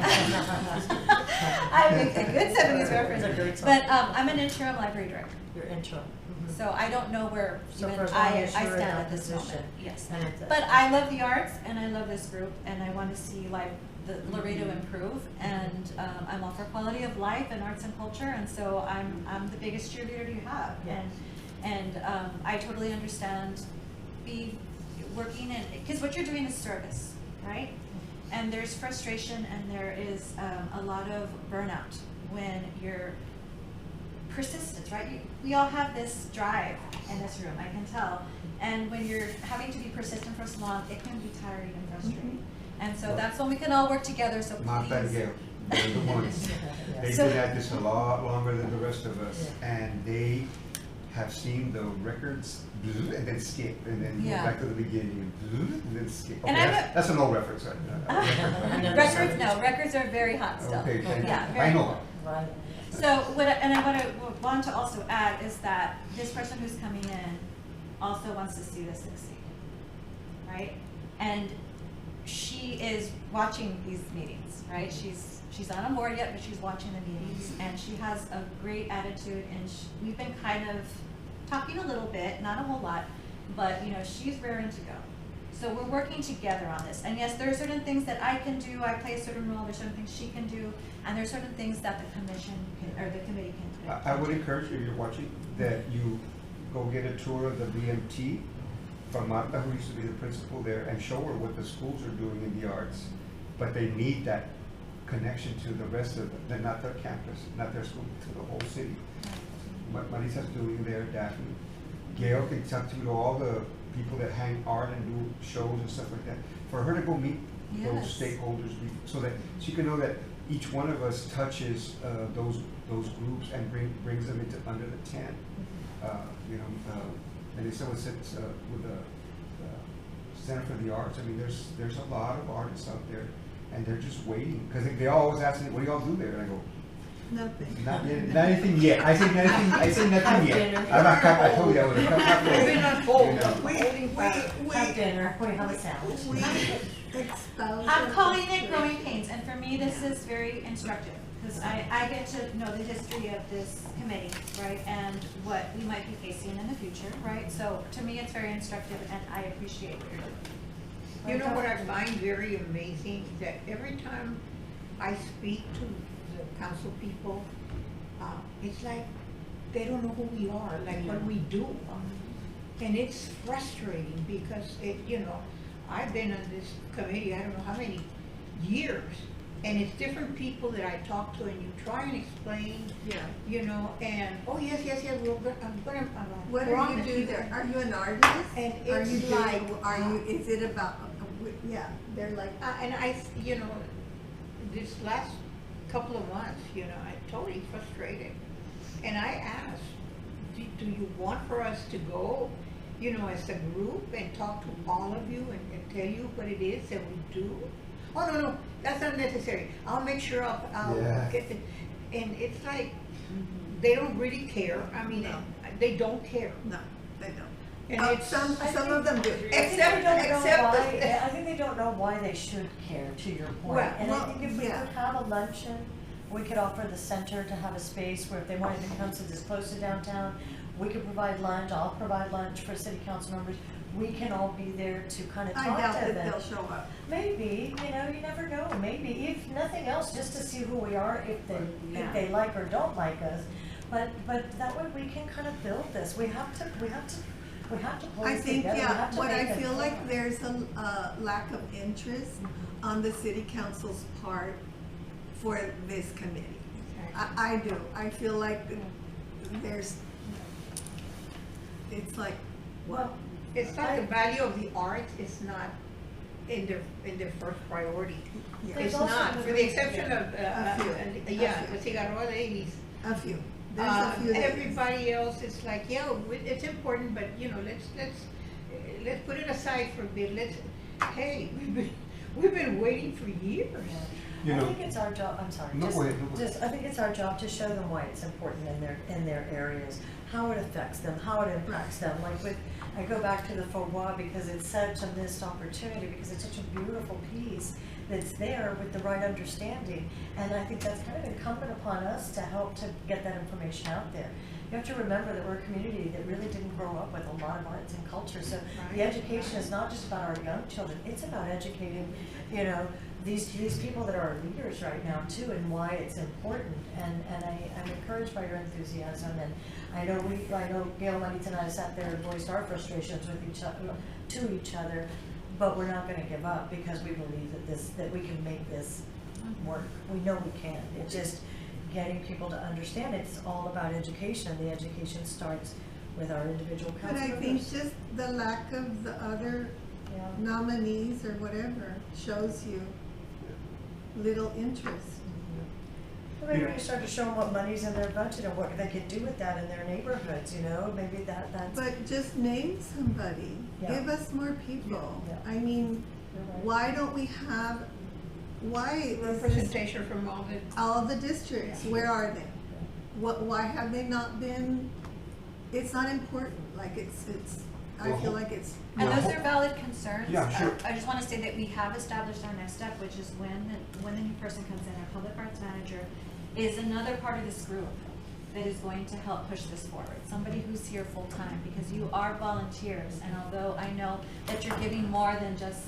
make a good 70s reference, It's a great song. but I'm an interim library director, Your intro. so I don't know where So even for as long I as you're in stand that at this moment. position. Yes, And it's a- but I love the arts and I love this group and I want to see the Laredo improve and I'm all for quality of life and arts and culture and so I'm the biggest cheerleader you have Yeah. and I totally understand working in, because what you're doing is service, right? And there's frustration and there is a lot of burnout when you're persistent, right? We all have this drive in this room, I can tell. And when you're having to be persistent for so long, it can be tiring and frustrating. And so that's when we can all work together, so Martha and please. Gail, they're the ones. They've So- been at this a lot longer than the rest of us, Yeah. and they have seen the records and then skip, and then go Yeah. back to the beginning, and then skip. And Okay, I'm that's an old reference, right? Records are very hot still. Okay, thank you. Yeah, I very know. cool. Right. So what I want to also add is that this person who's coming in also wants to see this succeed, right? And she is watching these meetings, right? She's not on board yet, but she's watching the meetings, and she has a great attitude. And we've been kind of talking a little bit, not a whole lot, but she's raring to go. So we're working together on this. And yes, there are certain things that I can do. I play a certain role. There's certain things she can do, and there's certain things that the commission can, or the committee can do. I would encourage you, if you're watching, that you go get a tour of the BMT from Martha, who used to be the principal there, and show her what the schools are doing in the arts. But they need that connection to the rest of not their campus, not their school, to the whole city. What Marisa's doing there, Daphne. Gail can talk to all the people that hang art and do shows and stuff like that. For her to go meet those Yes. stakeholders, so that she can know that each one of us touches those groups and brings them into under the tent. Melissa was at with the Center for the Arts. I mean, there's a lot of artists out there, and they're just waiting, because they always ask me, what do y'all do there? And I go, Nothing. not anything yet. I say nothing yet. I told you I would have come halfway. You know. Have dinner, we have a sandwich. We expose. I'm calling it growing pains, and for me, this is very instructive, because I get to know the history of this committee, right, and what we might be facing in the future, right? So to me, it's very instructive, and I appreciate what you're doing. You know what I find very amazing, that every time I speak to the council people, it's like they don't know who we are, like what we do. And it's frustrating because I've been on this committee, I don't know how many years, and it's different people that I talk to, and you try and explain, and, oh, yes, What do you do there? Are you an artist? And Are it's you like, is it about, yeah, they're like, and this last couple of months, I'm totally frustrated. And I asked, do you want for us to go, as a group and talk to all of you and tell you what it is that we do? Oh, no, that's not necessary. I'll make sure I'll get it. And it's like, they don't really care. I mean, they don't care. no, they don't. And Some of them do. I think they don't know why they should care, to your point. Well, And I think if we yeah. could have a luncheon, we could offer the center to have a space where if they wanted to come to this close to downtown, we could provide lunch, I'll provide lunch for city council members. We can all be there to kind of I talk doubt to that them. they'll show up. Maybe, you never know, maybe, if nothing else, just to see who we are, if they like or don't like us. But that way we can kind of build this. We have to pull I this think, together. We yeah, have to what make I it feel fun. like there's a lack of interest on the city council's part for this committee. I do. I feel like it's like, Well, it's not the value of the arts, it's not in their first priority. yeah, It's There's also not, the for the reason- exception of, A few. the Cigarro ladies. a few. There's a few. that- Everybody else is like, yeah, it's important, but let's put it aside for a bit. Hey, we've been waiting for years. You I know- think it's our job, I'm sorry. No, go ahead, no, go ahead. I think it's our job to show them why it's important in their areas, how it affects them, how it impacts them. Like I go back to the FOWA because it's such a missed opportunity, because it's such a beautiful piece that's there with the right understanding. And I think that's kind of incumbent upon us to help to get that information out there. You have to remember that we're a community that really didn't grow up with a lot of arts and culture. So the education is not just about our young children, it's about educating, these people that are our leaders right now too, and why it's important. And I'm encouraged by your enthusiasm, and I know Gail, Manita, and I sat there and voiced our frustrations with to each other, but we're not gonna give up because we believe that we can make this work. We know we can. It's just getting people to understand it's all about education, and the education starts with our individual council But I members. think just the lack of the other Yeah. nominees or whatever shows you little interest. Well, maybe we start to show them what money's in their budget and what they could do with that in their neighborhoods, maybe that's. But just name somebody. Yeah. Give us more people. Yeah. I mean, You're right. why don't we have, why is this, Representation from all the districts, where are they? Why have they not been, it's not important, like I feel like it's, And Well, those are valid concerns. Yeah, sure. I just want to say that we have established our next step, which is when the new person comes in, our public arts manager is another part of this group that is going to help push this forward. Somebody who's here full time, because you are volunteers, and although I know that you're giving more than just,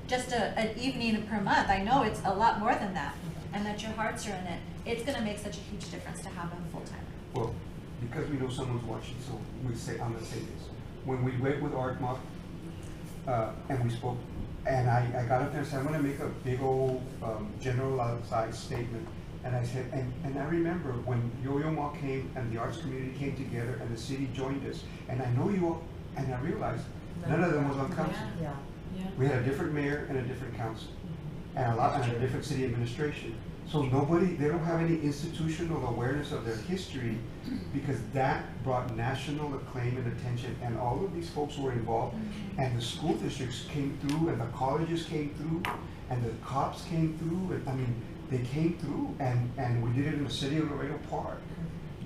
just an evening per month, I know it's a lot more than that, and that your hearts are in it. It's going to make such a huge difference to have them full time. Well, because we know someone's watching, so I'm gonna say this. When we went with ArtMock, and we spoke, and I got up there and said, I'm gonna make a big old, generalized statement. And I said, and I remember when Yo-Yo Ma came and the arts community came together and the city joined us. And I know you all, and I realized none of them was on council. Yeah. We had a different mayor and a different council. and a different city administration. So nobody, they don't have any institutional awareness of their history, because that brought national acclaim and attention, and all of these folks were involved, and the school districts came through, and the colleges came through, and the cops came through, and I mean, they came through, and we did it in the city of Laredo Park,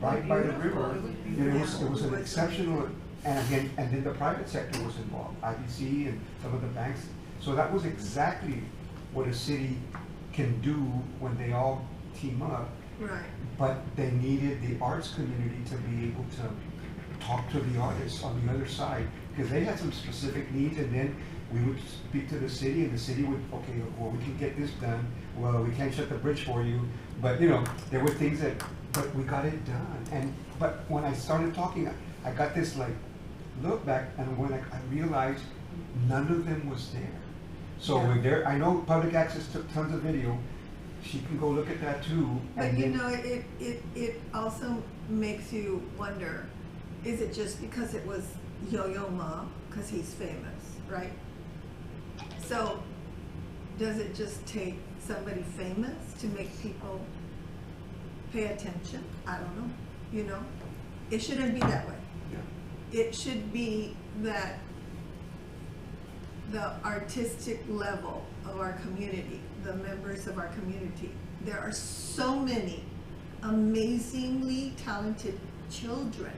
right by the river. And it was an exceptional, and again, and then the private sector was involved, IBC and some of the banks. So that was exactly what a city can do when they all team up. Right. But they needed the arts community to be able to talk to the artists on the other side, because they had some specific needs, and then we would speak to the city, and the city would, okay, well, we can get this done. Well, we can't shut the bridge for you, but you know, there were things that, but we got it done. But when I started talking, I got this like look back, and when I realized none of them was there. So Yeah. when there, I know Public Access took tons of video. She can go look at that too. But and you then- know, it also makes you wonder, is it just because it was Yo-Yo Ma, because he's famous, right? So, does it just take somebody famous to make people pay attention? I don't know, you know? It shouldn't be that way. Yeah. It should be that the artistic level of our community, the members of our community, there are so many amazingly talented children.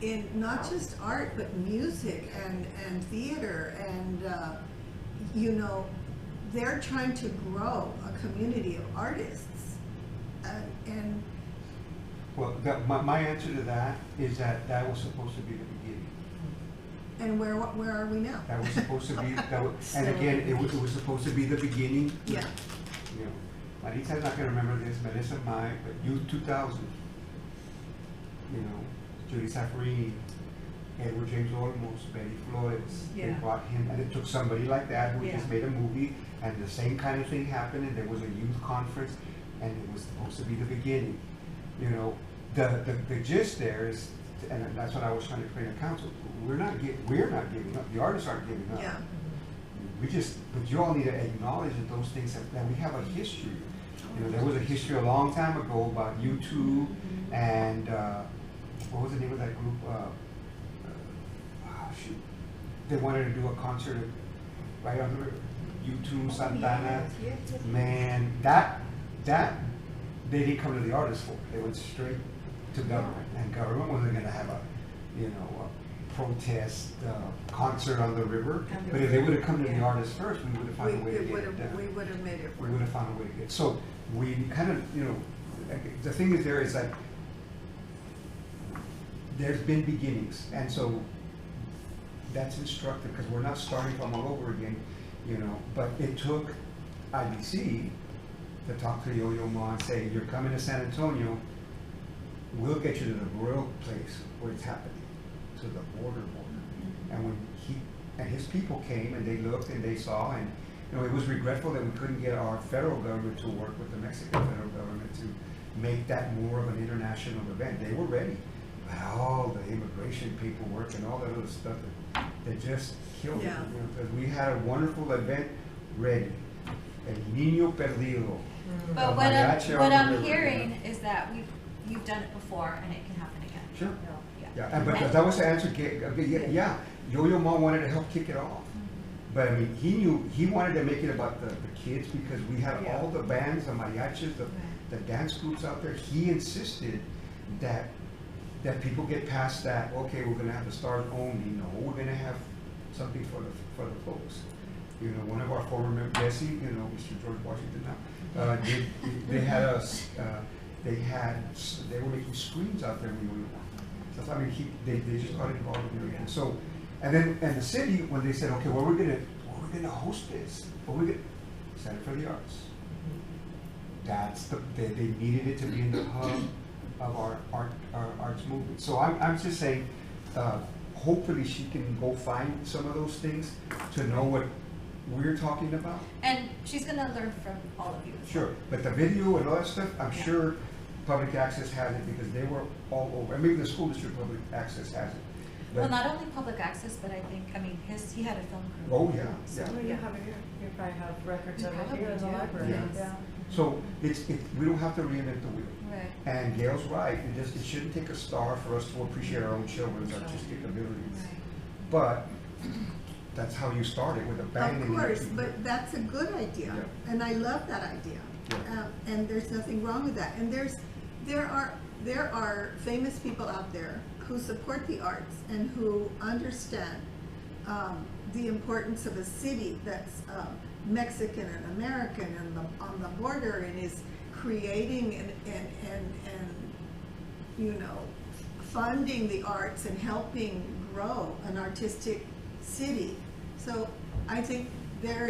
In not just art, but music and theater, and you know, they're trying to grow a community of artists, and Well, my answer to that is that was supposed to be the beginning. and where are we now? That was supposed to be, and again, it was supposed to be the beginning. Yeah. You know, Marita's not gonna remember this, Melissa might, but Youth 2000, you know, Judy Saffarini, Edward James Olmos, Betty Flores, they Yeah. brought him, and it took somebody like that who Yeah. just made a movie, and the same kind of thing happened, and there was a youth conference, and it was supposed to be the beginning. You know, the gist there is, and that's what I was trying to explain to council, we're not giving up, the artists aren't giving up. Yeah. But you all need to acknowledge that those things that we have a history. You know, there was a history a long time ago about U2 and, what was the name of that group? Shoot. They wanted to do a concert right on the river. U2, Santana. Yes. Man, that, they didn't come to the artists for. They went straight to government. And government wasn't gonna have a protest concert on the river. But if they would have come to the artists first, we would have found a way to get it done. We would have made it We work. would have found a way to get it. So we kind of, you know, the thing is there is that there's been beginnings. And so that's instructive, because we're not starting from all over again, you know. But it took IBC to talk to Yo-Yo Ma and say, you're coming to San Antonio, we'll get you to the real place where it's happening, to the border. And when he and his people came and they looked and they saw, and you know, it was regretful that we couldn't get our federal government to work with the Mexican federal government to make that more of an international event. They were ready, but all the immigration paperwork and all that other stuff that just killed it. Yeah. You know, because we had a wonderful event ready, El Niño Perdido. But El what mariachi on the I'm river, hearing is that you've done it before and it can happen again. Sure. Yeah. Yeah, and but that was the answer. Yeah, Yo-Yo Ma wanted to help kick it off. But I mean, he wanted to make it about the kids, because we had all the bands, the mariachis, the dance groups out there. He insisted that people get past that, okay, we're gonna have the stars only. No, we're gonna have something for the folks. You know, one of our former members, Jesse, you know, Mr. George Washington now, they were making screens out there when we were. So I mean, they just got involved in everything. So, and the city, when they said, okay, where we're gonna host this, Center for the Arts. That's they needed it to be in the hub of our arts movement. So I'm just saying, hopefully she can go find some of those things to know what we're talking about. And she's gonna learn from all of you. as well. Sure, but the video and all that stuff, I'm Yeah. sure Public Access has it, because they were all over. And maybe the school district Public Access has it. Well, not only public access, but I think, I mean, he had a film crew. Oh, yeah, So, yeah. Well, you have it here, you probably have records You of it probably here in the do, library, yes. yeah. So we don't have to reinvent the wheel. Right. And Gail's right, it shouldn't take a star for us to appreciate our own children's artistic abilities. Right. But that's how you start it, with a bang. Of and you course, keep- but that's a good idea, Yeah. and I love that idea. Yeah. And there's nothing wrong with that. And there are famous people out there who support the arts and who understand the importance of a city that's Mexican and American and on the border, and is creating and you know, funding the arts and helping grow an artistic city. So I think there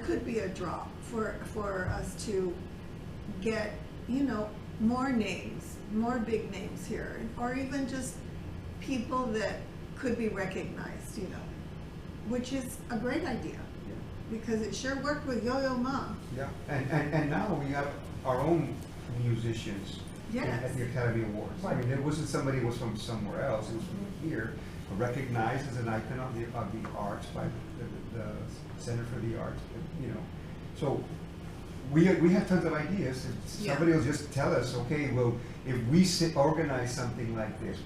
could be a draw for us to get, you know, more names, more big names here, or even just people that could be recognized, you know, which is a great idea, because it sure worked with Yo-Yo Ma. Yeah, and now we have our own musicians Yes. at the Academy Awards. I mean, it wasn't somebody who was from somewhere else, it was from here, recognized as an icon of the arts by the Center for the Arts, you know. So we have tons of ideas. If Yeah. somebody will just tell us, okay, well, if we organize something like this,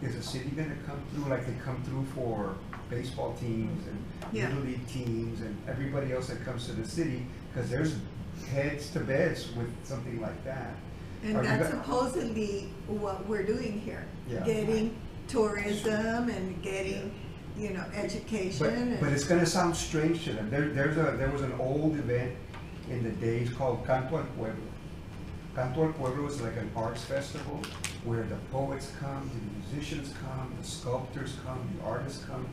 is the city gonna come through like they come through for baseball teams and Yeah. little league teams and everybody else that comes to the city? Because there's heads to beds with something like that. And Are you that's go- supposedly what we're doing here. Yeah. Getting tourism and getting, you know, education. But it's gonna sound strange to them. There was an old event in the days called Canto al Pueblo. Canto al Pueblo is like an arts festival where the poets come, the musicians come, the sculptors come, the artists come,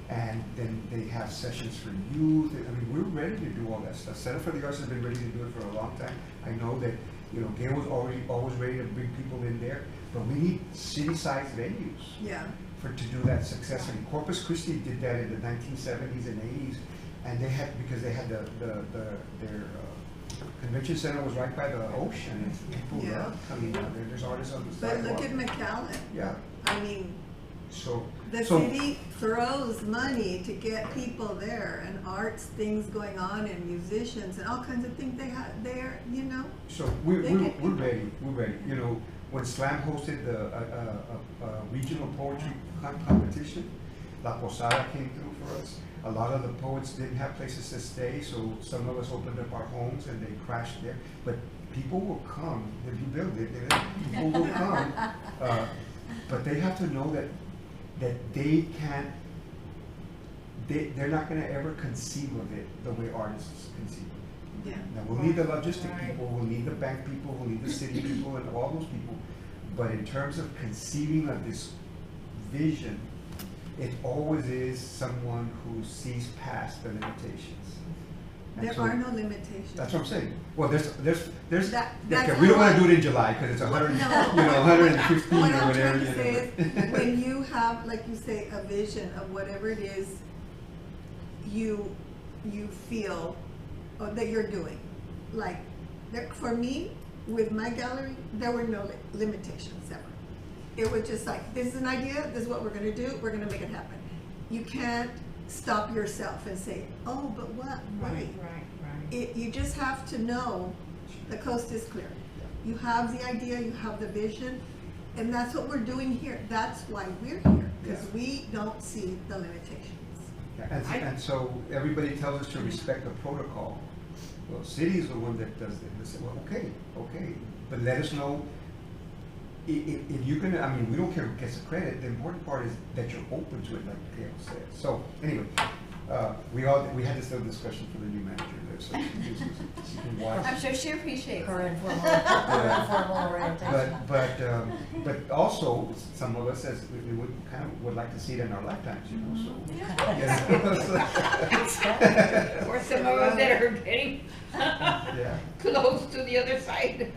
and then they have sessions for youth. I mean, we're ready to do all that stuff. Center for the Arts has been ready to do it for a long time. I know that, you know, Gail was always ready to bring people in there, but we need city-sized venues Yeah, to do that successfully. Corpus Christi did that in the 1970s and 80s, and because they had their convention center was right by the ocean, and people Yeah. loved coming out there. There's artists on the but sidewalk. look at McAllen. Yeah, I mean, so. the so- city throws money to get people there, and arts things going on, and musicians and all kinds of things they have there, you know? So we're They get ready, You know, when Slam hosted the regional poetry competition, La Posada came through for us. A lot of the poets didn't have places to stay, so some of us opened up our homes and they crashed there. But people will come, if you build it, people will come. But they have to know that they can't, they're not gonna ever conceive of it the way artists conceive of it. Yeah. Now, we'll need the logistic Right. people, we'll need the bank people, we'll need the city people and all those people. But in terms of conceiving of this vision, it always is someone who sees past the limitations. And There so- are no limitations. That's what I'm saying. Well, there's, That- okay, that's we don't wanna how do it in July, cause it's 100, No. 115 or What I'm whatever. trying to you say know. is, when you have, like you say, a vision of whatever it is you feel that you're doing, like, for me, with my gallery, there were no limitations ever. It was just like, this is an idea, this is what we're gonna do, we're gonna make it happen. You can't stop yourself and say, oh, but what, wait. You just have to know the coast is clear. You have the idea, you have the vision, and that's what we're doing here. That's why we're here, because Yeah. we don't see the limitations. Yeah, and so everybody tells us to respect the protocol. Well, city is the one that does it. They say, well, okay, but let us know if you're gonna, I mean, we don't care who gets the credit. The important part is that you're open to it, like Gail said. So anyway, we had this little discussion for the new manager there, so she can watch. I'm sure she appreciates Her it. informal orientation. But also, some of us as we would like to see it in our lifetimes, you know, so. Yeah. Or some of us that are getting Yeah. close to the other side.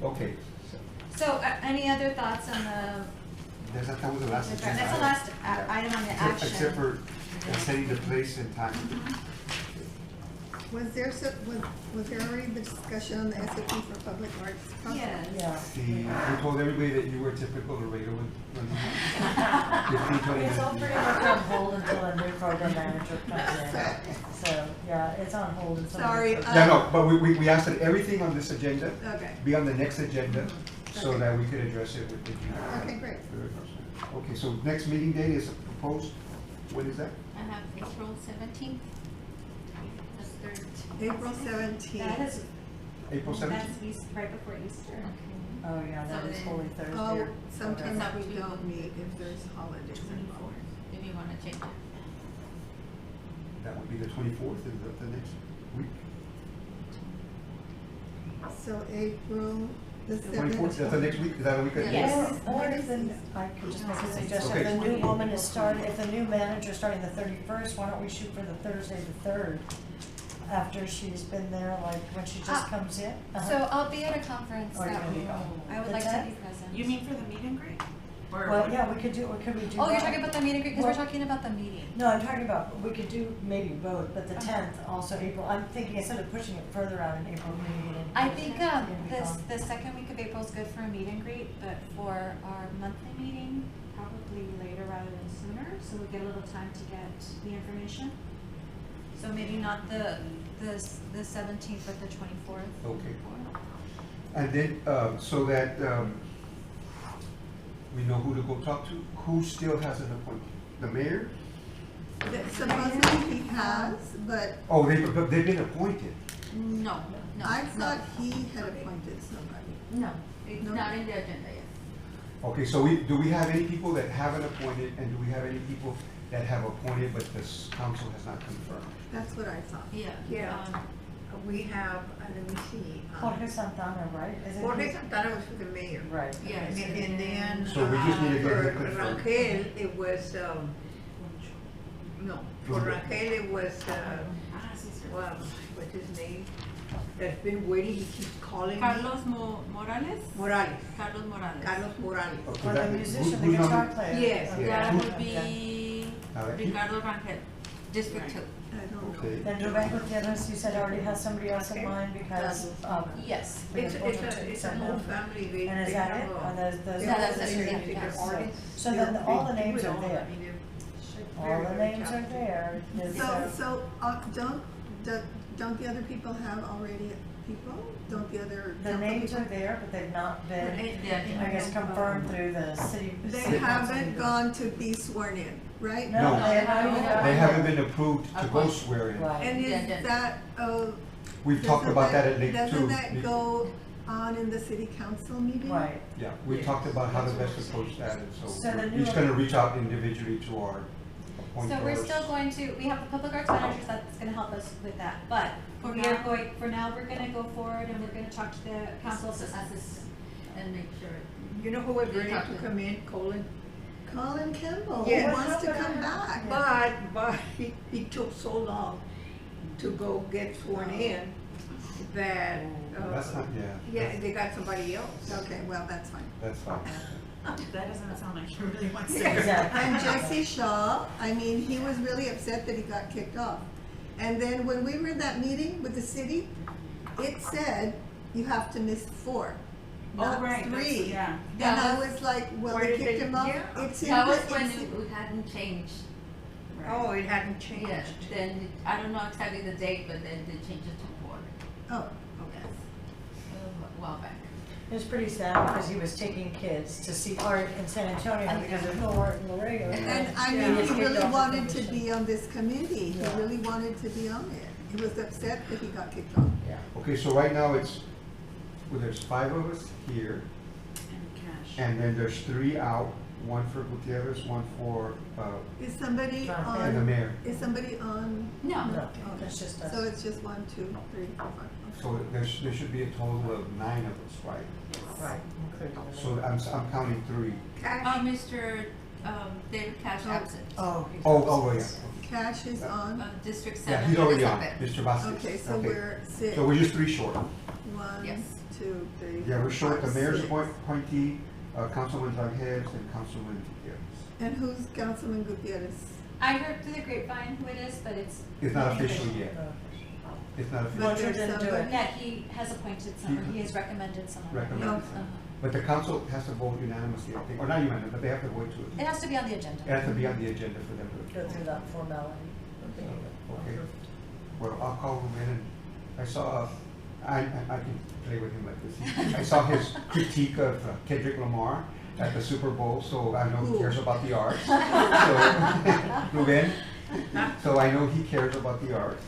Okay, so So, any other thoughts on that was the last. that's agenda the last item. item on the Except- action. Except for setting the place and time. Was there was there already the discussion on the SOP for public arts? Yes. Yeah. We told everybody that you were typical Laredo when 15, 20 It's all minutes. pretty much on hold until a new program manager comes in. So, yeah, it's on hold until. Sorry, Yeah, no, but we asked that everything on this agenda Okay, be on the next agenda so Okay. that we could address it with the. Okay, great. Okay, so next meeting date is proposed, when is that? I have April 17th. The third. April That 17th. is, April 17th? that's right before Easter. Oh, yeah, that So is then- Holy Thursday. Oh, or sometimes whatever. we don't meet if there's holidays involved. If you wanna change it. That would be the 24th, is that the next week? So April the 24th, that's the next week, is that a week? Yes. Or if the, I could just make a suggestion, Okay. if the new woman is starting, if the new manager is starting the 31st, why don't we shoot for the Thursday the 3rd? After she's been there, like, when she just comes in? Uh-huh. So I'll be at a conference Oh, you're that gonna be week. gone. I would The like to 10th? be present. You mean for the meet and greet? Or Well, yeah, we could do, or could we do? Oh, you're both? talking about the meet and greet, because we're Well- talking about the meeting. No, I'm talking about, we could do maybe both, but the 10th, also April, I'm thinking instead of pushing it further out in April, maybe in. I think, in this, April. the second week of April is good for a meet and greet, but for our monthly meeting, probably later rather than sooner, so we get a little time to get the information. So maybe not the 17th, but the 24th. Okay. And then, so that we know who to go talk to, who still has an appointment? The mayor? Supposedly he has, but Oh, they've been appointed. No, no, I no. thought he had appointed somebody. No, it's No? not in the agenda yet. Okay, so do we have any people that haven't appointed, and do we have any people that have appointed but this council has not confirmed? That's what I thought. Yeah. Yeah. We have, let me see. Jorge Santana, right? Isn't Jorge he- Santana was for the mayor. Right. Yes. And then, So we just need to get for him confirmed. Rangel, it was, no, for Okay. Rangel, it was, Ah, sí, sir. well, what's his name? That's been waiting, he keeps calling me. Carlos Morales? Morales, Carlos Morales. Carlos Morales. Okay, Or the that- musician, who's the guitar number- player. Yes, Okay. That Who- would be A ver. Ricardo Rangel, District Two. I don't know. Okay. Then Ruben Gutierrez, you said already has somebody else in Okay. mind because, Yes. we It's, have it's wanted a, to it's a send whole them. family, they And is they that have it? a- Or there's they Yeah, have that's a it, significant yes. artist. So then They- all the they do names it are all. there. I mean, they're All very, the very names are talented. there. Is, Don't the other people have already people? Don't the other the council names people? are there, but they've not been, Yeah. I guess, confirmed through the city. They city council haven't meeting. gone to be sworn in, right? No, No. they haven't even gotten They haven't there. been approved to go swear in. Right. And Yeah, is yeah. that, We've talked about that at length too. doesn't that go on in the city council meeting? Right. Yeah, we talked about how to best approach that, and So so the we're new- each gonna reach out individually to our appointers. So we're still going to, we have the public arts managers that's gonna help us with that, but we are going, for now, we're gonna go forward and we're gonna talk to the council assistants. And make sure. You know who was You ready talk to to come in, Colin? Colin Kimball, he Yes. wants to come back. But he took so long to go get sworn in that, That's not, yeah, they got somebody else. Okay, well, that's fine. that's fine. That doesn't sound like he really wants to. Exactly. And Jesse Shaw, I mean, he was really upset that he got kicked off. And then when we were in that meeting with the city, it said you have to miss 4, Oh, not right, that's- 3. yeah. And I That was like, well, Where they did kicked they- him off. yeah. It's in That was the- when it's- it hadn't changed. Oh, it hadn't changed. Yes, then, I don't know exactly the date, but then they changed it to 4. Oh, Yes. A while back. It was pretty sad because he was taking kids to see art in San Antonio because there's no art in Laredo. and I He mean, was he kicked really off the wanted to commission. be on this committee. He Yeah. really wanted to be on it. He was upset that he got kicked off. Yeah. Okay, so right now it's, well, there's 5 of us here, And cash. and then there's 3 out, 1 for Gutierrez, 1 for, Is somebody John and the on, mayor. is somebody on? No. No, it's just us. So it's just 1, 2, 3, 4, 5. So there should be a total of 9 of us, right? Right, including the So mayor. I'm counting 3. Cash, Mr. David Cash Oh. absent. Oh. he's Oh, yeah. upstairs. Cash is on. District 7. Yeah, he's already on, Elizabeth. Mr. Vasquez. Okay, so we're 6. So we're just 3 short. 1, Yes. 2, 3. Yeah, we're short the 5, mayor's 6. appointee, Councilman Rangel, and Councilman Gutierrez. And who's Councilman Gutierrez? I heard through the grapevine who it is, but it's. It's not official yet. No. It's not official. Roger there's didn't do it. somebody- Yeah, he has appointed someone, he has recommended someone. Recommended Okay. someone. But the council has to vote unanimously, I think, or not unanimously, but they have to vote to It it. has to be on the agenda. It has to be on the agenda for them to. Go through that formality. Okay. Well, I'll call him in and I saw, I can play with him like this. I saw his critique of Kendrick Lamar at the Super Bowl, so I know he Who? cares about the arts. So, Ruben, so I know he cares about the arts.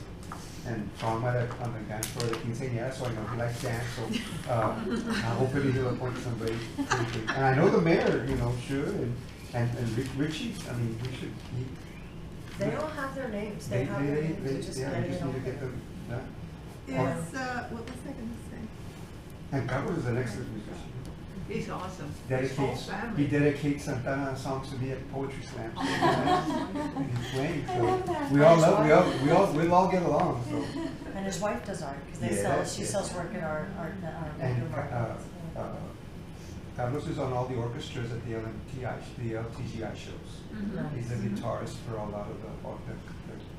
And saw him on the dance floor at the quinceañera, so I know he likes dance, so, hopefully he'll appoint somebody. And I know the mayor, you know, should, and Richie, I mean, we should, They all have their names, they, they have their they, names, they, it's just yeah, we getting just it need to on get there. them, yeah. Is, what was I gonna say? And Carlos is an excellent musician. He's awesome. Dedicates, His whole family. he dedicates Santana songs to me at poetry slams. And he's playing, I love so that. we all love, we'll all get along, so. And his wife does art, because they sell, Yes, she yes. sells work at our And, video markets. Carlos is on all the orchestras at the LTGI shows. Nice. He's a guitarist for a lot of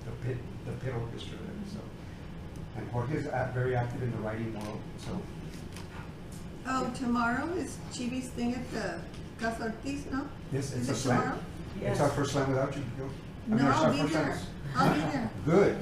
the pit orchestra there, so. And Jorge's very active in the writing world, so. Oh, tomorrow is Chivi's thing at the Casa Ortiz, no? Yes, it's Is a it slam. tomorrow? It's our first slam without you, Gil. I mean, No, it's I'll our be first time. there. I'll be there. Good.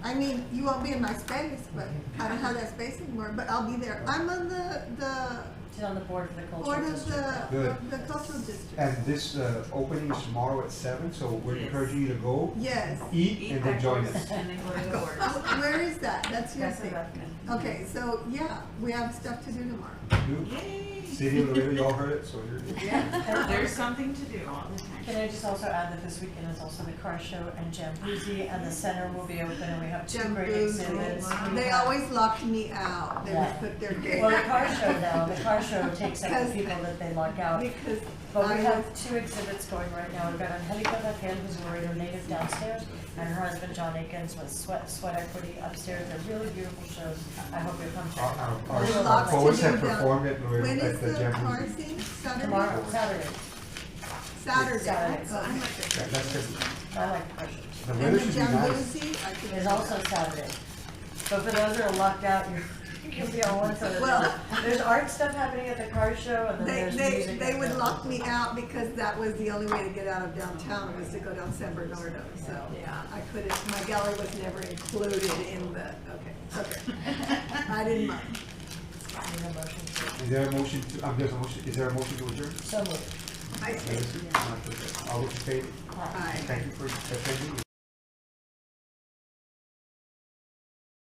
I mean, you won't be in my space, but I don't have that space anymore, but I'll be there. I'm on the She's on the board of the board cultural of district. Good. the cultural district. And this opening is tomorrow at 7, so we're Yes. encouraging you to go, Yes. eat, and then join us. And then go to the board. Where is that? That's your That's the thing. recommend. Okay, so yeah, we have stuff to do tomorrow. Do. Yay. City of Laredo, you all heard it, so here it is. Yeah, there's something to do all the Can time. I just also add that this weekend is also the car show and Jamboozy, and the center will be open, and we have two great Jamboozy. exhibits. We They have- always lock me out. They Yeah. would put their gate. Well, the car show now, the car show takes out the Because- people that they lock out. Because But we I have was, two exhibits going right now. We've got Angelica Raquel, who's a Laredo native downstairs, and her husband John Akins with Sweat Equity upstairs. They're really beautiful shows. I hope you'll come check them out. Our There's our lots to poets do have down- performed at Laredo when is at the the car Jamboozy. scene? Saturday? Tomorrow, Saturday. Saturday. Saturday. Oh, I like it. That's good. I like the car shows. The And weather the should be nice. Jamboozy, I think. It's also Saturday. But for those that are locked out, you can be on one side of the Well- There's art stuff happening at the car show, and then there's music. They at would the- lock me out because that was the only way to get out of downtown was to go down San Bernardo. So, yeah, I couldn't, my gallery was never included in the, okay. I didn't mind. Need a motion to- Is there a motion to, there's a motion, is there a motion to adjourn? So moved. I see. All those in favor? Aye. Aye. Thank you for attending.